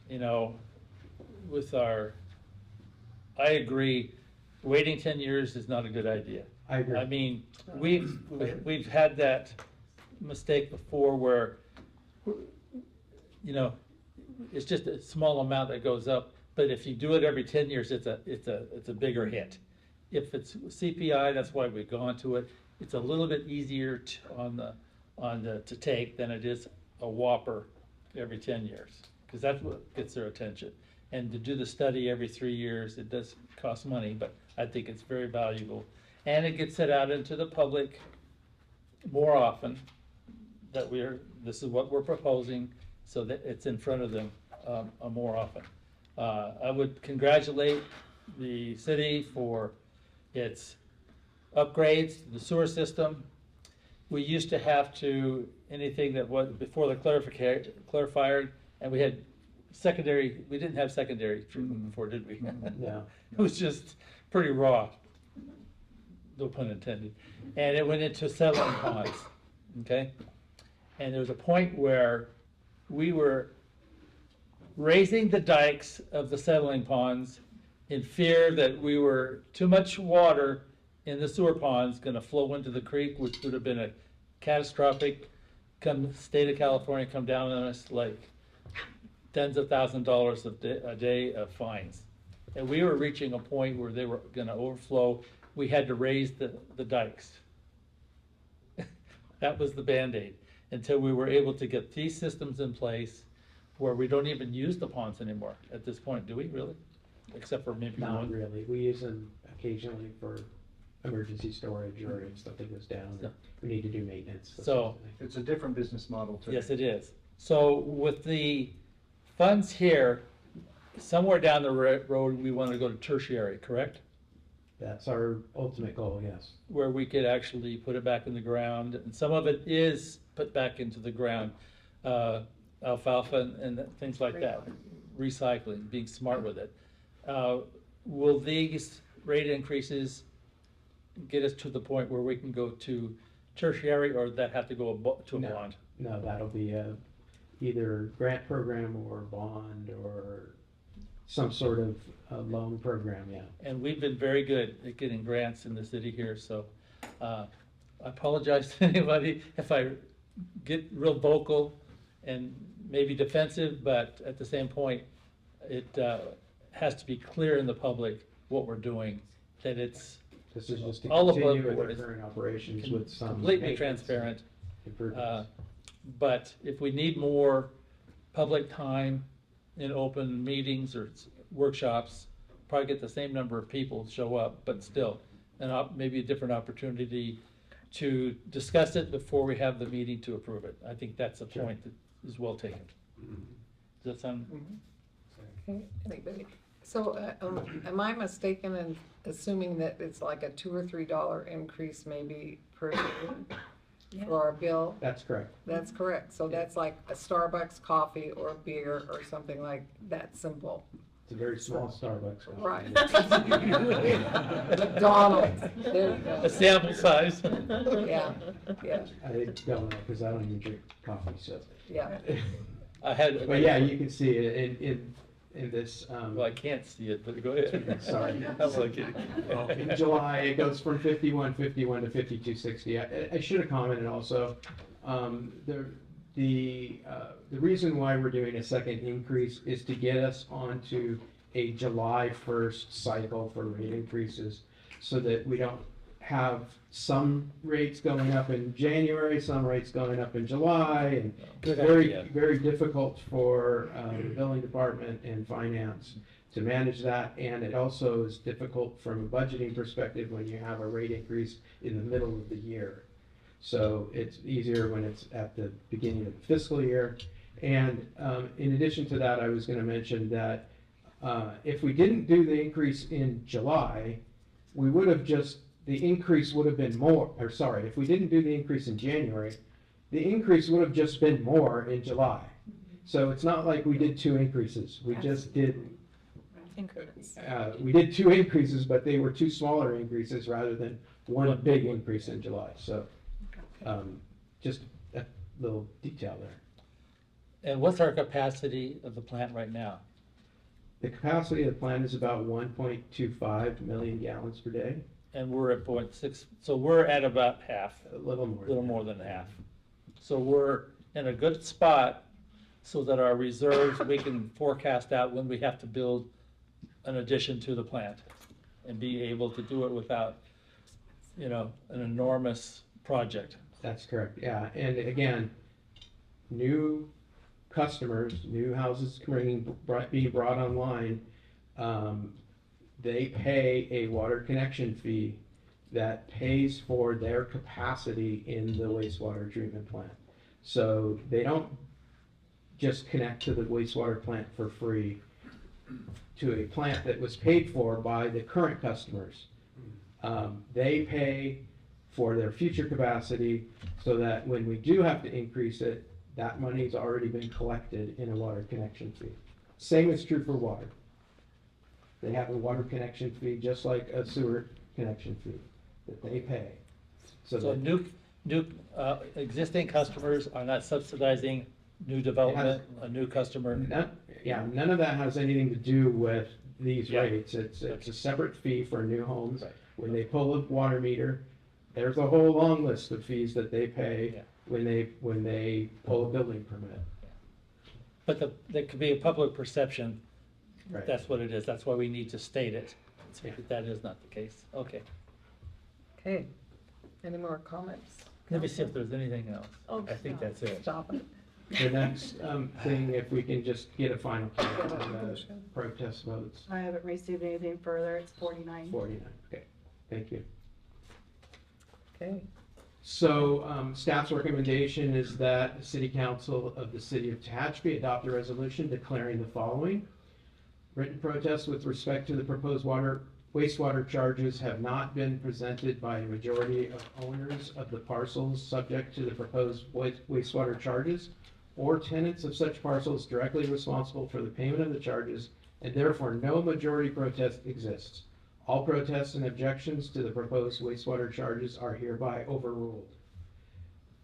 you know, with our, I agree, waiting 10 years is not a good idea.
I agree.
I mean, we've had that mistake before where, you know, it's just a small amount that goes up, but if you do it every 10 years, it's a bigger hit. If it's CPI, that's why we've gone to it. It's a little bit easier to take than it is a whopper every 10 years, because that's what gets their attention. And to do the study every 3 years, it does cost money, but I think it's very valuable. And it gets set out into the public more often, that this is what we're proposing, so that it's in front of them more often. I would congratulate the city for its upgrades to the sewer system. We used to have to, anything that was before the clarifier, and we had secondary, we didn't have secondary treatment before, did we?
No.
It was just pretty raw, no pun intended. And it went into settling ponds, okay? And there was a point where we were raising the dikes of the settling ponds in fear that we were too much water in the sewer ponds going to flow into the creek, which would have been a catastrophic, state of California come down on us like tens of thousands of dollars a day of fines. And we were reaching a point where they were going to overflow. We had to raise the dikes. That was the Band-Aid, until we were able to get these systems in place where we don't even use the ponds anymore at this point, do we really? Except for maybe
Not
one.
really. We use them occasionally for emergency storage or if something goes down, or we need to do maintenance.
So
It's a different business model too.
yes, it is. So with the funds here, somewhere down the road, we want to go to tertiary, correct?
That's our ultimate goal, yes.
Where we could actually put it back in the ground, and some of it is put back into the ground, alfalfa and things like that, recycling, being smart with it. Will these rate increases get us to the point where we can go to tertiary, or that have to go to a bond?
No, that'll be either grant program or bond or some sort of loan program, yeah.
And we've been very good at getting grants in the city here, so I apologize to anybody if I get real vocal and maybe defensive, but at the same point, it has to be clear in the public what we're doing, that it's
This is just to
all above
continue with
board.
the current operations with some
completely
maintenance
transparent.
improvements.
But if we need more public time in open meetings or workshops, probably get the same number of people show up, but still, maybe a different opportunity to discuss it before we have the meeting to approve it. I think that's a point that is well taken. Does that sound?
Okay, anybody? So, am I mistaken in assuming that it's like a $2 or $3 increase maybe per year for our bill?
That's correct.
That's correct. So that's like a Starbucks coffee or beer or something like that simple.
It's a very small Starbucks.
Right. McDonald's. There you go.
A sample size.
Yeah, yeah,
I don't know, because I don't even drink coffee, so.
yeah.
I had.
But yeah, you can see it in this,
Well, I can't see it, but go ahead.
Sorry.
I'm only kidding.
In July, it goes from 51.51 to 52.60. I should have commented also, the reason why we're doing a second increase is to get us onto a July 1st cycle for rate increases, so that we don't have some rates going up in January, some rates going up in July, and
Good
very,
idea.
very difficult for the billing department and finance to manage that. And it also is difficult from a budgeting perspective when you have a rate increase in the middle of the year. So it's easier when it's at the beginning of the fiscal year. And in addition to that, I was going to mention that if we didn't do the increase in July, we would have just, the increase would have been more, or sorry, if we didn't do the increase in January, the increase would have just been more in July. So it's not like we did two increases. We just did,
Increments.
we did two increases, but they were two smaller increases rather than one big increase in July. So just a little detail there.
And what's our capacity of the plant right now?
The capacity of the plant is about 1.25 million gallons per day.
And we're at 0.6, so we're at about half.
A little more.
Little more than half. So we're in a good spot so that our reserves, we can forecast out when we have to build an addition to the plant and be able to do it without, you know, an enormous project.
That's correct, yeah. And again, new customers, new houses being brought online, they pay a water connection fee that pays for their capacity in the wastewater treatment plant. So they don't just connect to the wastewater plant for free, to a plant that was paid for by the current customers. They pay for their future capacity so that when we do have to increase it, that money's already been collected in a water connection fee. Same is true for water. They have a water connection fee just like a sewer connection fee that they pay.
So
that-
new existing customers are not subsidizing new development, a new customer?
None of that has anything to do with these rates. It's a separate fee for new homes. When they pull a water meter, there's a whole long list of fees that they pay when they pull a building permit.
But there could be a public perception,
Right.
that's what it is, that's why we need to state it. That is not the case, okay.
Okay, any more comments?
Let me see if there's anything else.
Oh,
I think that's it.
Stop it.
The next thing, if we can just get a final count on the protest votes.
I haven't received anything further. It's 49.
49, okay, thank you.
Okay.
So staff's recommendation is that the City Council of the City of Tehachapi adopt a resolution declaring the following. Written protests with respect to the proposed wastewater charges have not been presented by a majority of owners of the parcels subject to the proposed wastewater charges, or tenants of such parcels directly responsible for the payment of the charges, and therefore no majority protest exists. All protests and objections to the proposed wastewater charges are hereby overruled.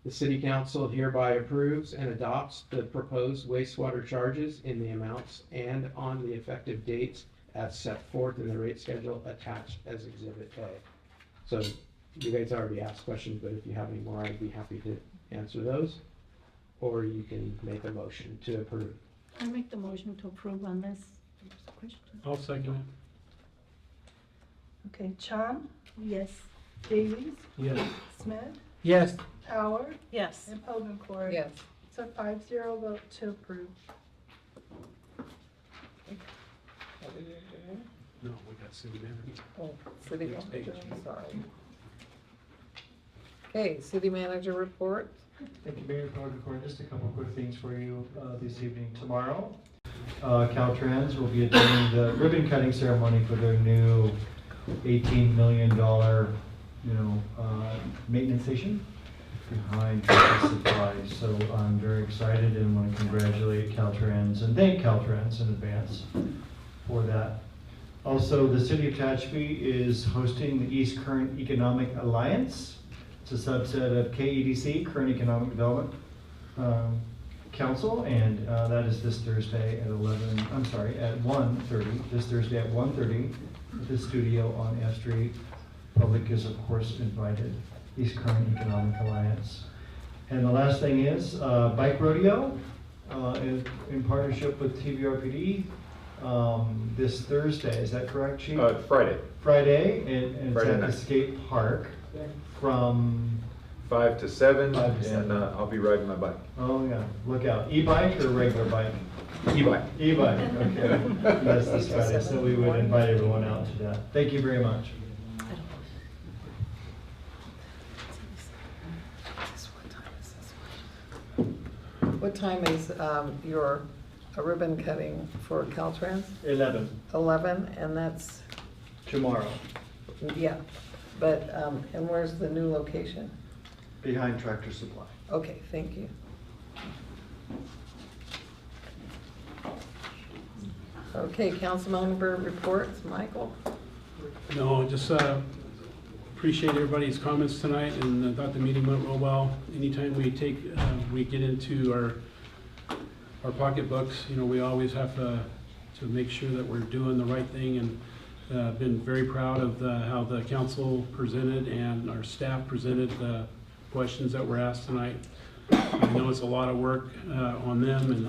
The City Council hereby approves and adopts the proposed wastewater charges in the amounts and on the effective dates as set forth in the rate schedule attached as Exhibit A. So you guys already asked questions, but if you have any more, I'd be happy to answer those. Or you can make a motion to approve.
I make the motion to approve unless there's a question.
I'll second it.
Okay, Chan,
Yes.
Davies,
Yes.
Smith,
Yes.
Howard,
Yes.
and Pokencourt.
Yes.
It's a 5-0 vote to approve.
No, we got city manager.
Oh, city manager, I'm sorry. Okay, city manager report.
Thank you, Mayor Pokencourt. Just a couple quick things for you this evening. Tomorrow, Caltrans will be attending the ribbon cutting ceremony for their new $18 million, maintenance station behind Tractor Supply. So I'm very excited and want to congratulate Caltrans and thank Caltrans in advance for that. Also, the City of Tehachapi is hosting the East Current Economic Alliance. It's a subset of KEDC, Current Economic Development Council, and that is this Thursday at 1:30. This Thursday at 1:30 at the studio on F Street. Public is of course invited. East Current Economic Alliance. And the last thing is bike rodeo in partnership with TVRPD. This Thursday, is that correct, Chief?
Friday.
Friday, and
Friday
it's at
night.
the skate park from
5 to 7,
5 to
and
7.
I'll be riding my bike.
Oh yeah, look out. E-bike or regular bike?
E-bike.
E-bike, okay. That's this Friday, so we would invite everyone out to that. Thank you very much.
What time is your ribbon cutting for Caltrans?
11.
11, and that's,
Tomorrow,
yeah, but, and where's the new location?
behind Tractor Supply.
Okay, thank you. Okay, council member reports, Michael?
No, just appreciate everybody's comments tonight, and thought the meeting went real well. Anytime we get into our pocketbooks, we always have to make sure that we're doing the right thing, and been very proud of how the council presented and our staff presented the questions that were asked tonight. I know it's a lot of work on them and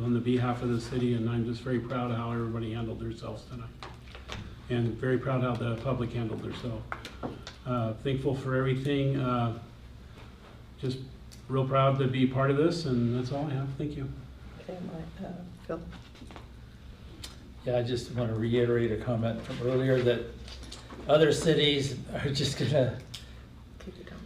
on the behalf of the city, and I'm just very proud of how everybody handled themselves tonight. And very proud how the public handled themselves. Thankful for everything. Just real proud to be part of this, and that's all I have. Thank you.
Okay, Phil?
Yeah, I just want to reiterate a comment from earlier that other cities are just gonna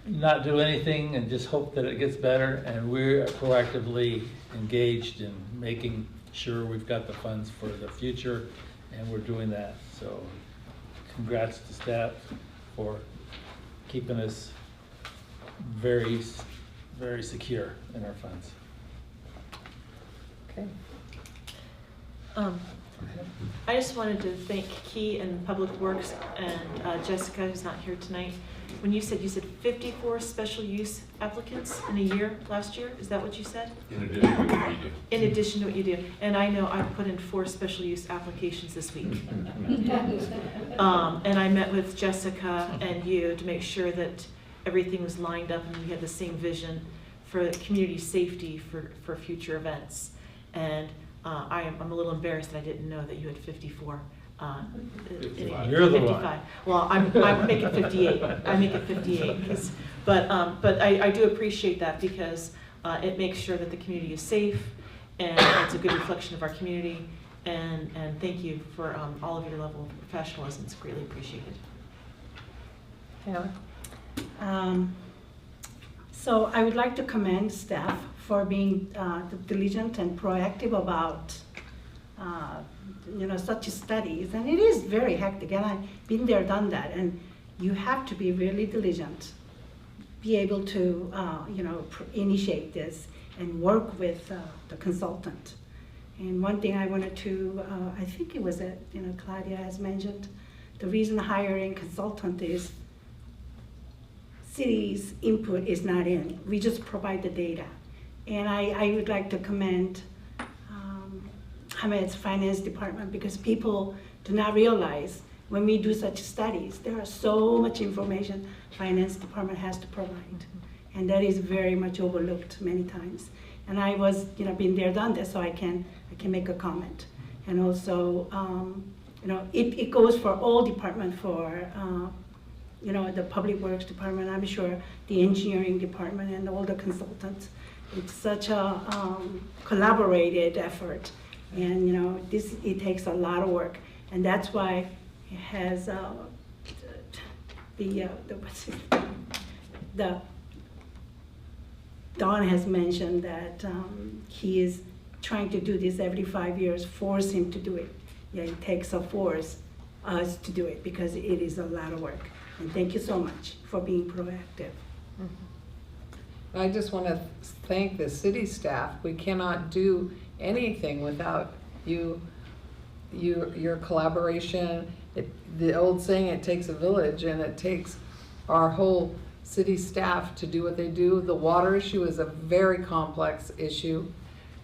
not do anything and just hope that it gets better, and we're proactively engaged in making sure we've got the funds for the future, and we're doing that. So congrats to staff for keeping us very, very secure in our funds.
Okay.
I just wanted to thank Key and Public Works and Jessica, who's not here tonight. When you said 54 special use applicants in a year last year, is that what you said?
In addition to what you do.
In addition to what you do. And I know I put in 4 special use applications this week. And I met with Jessica and you to make sure that everything was lined up and we had the same vision for community safety for future events. And I'm a little embarrassed that I didn't know that you had 54.
55. You're the
55.
one.
Well, I'm making 58. I make it 58. But I do appreciate that because it makes sure that the community is safe and it's a good reflection of our community. And thank you for all of your level of professionalism. It's greatly appreciated.
Hannah?
So I would like to commend staff for being diligent and proactive about such studies, and it is very hectic, and I've been there, done that, and you have to be really diligent, be able to initiate this and work with the consultant. And one thing I wanted to, I think it was that Claudia has mentioned, the reason hiring consultant is city's input is not in. We just provide the data. And I would like to commend Hamed's finance department because people do not realize when we do such studies, there are so much information finance department has to provide. And that is very much overlooked many times. And I was, been there, done that, so I can make a comment. And also, it goes for all department, for the public works department, I'm sure the engineering department and all the consultants. It's such a collaborated effort, and it takes a lot of work, and that's why it has Don has mentioned that he is trying to do this every 5 years, force him to do it. Yeah, it takes a force us to do it because it is a lot of work. And thank you so much for being proactive.
I just want to thank the city staff. We cannot do anything without you, your collaboration. The old saying, it takes a village, and it takes our whole city staff to do what they do. The water issue is a very complex issue,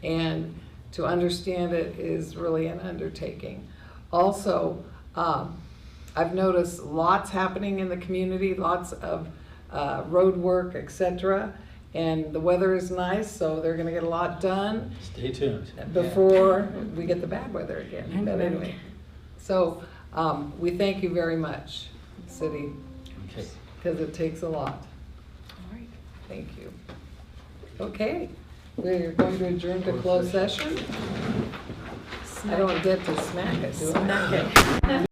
and to understand it is really an undertaking. Also, I've noticed lots happening in the community, lots of road work, etc. And the weather is nice, so they're gonna get a lot done.
Stay tuned.
Before we get the bad weather again, but anyway. So, we thank you very much, city,
Okay.
because it takes a lot.
All right.
Thank you. Okay, we're going to adjourn to closed session. I don't get to smack it, do I?
Smack it.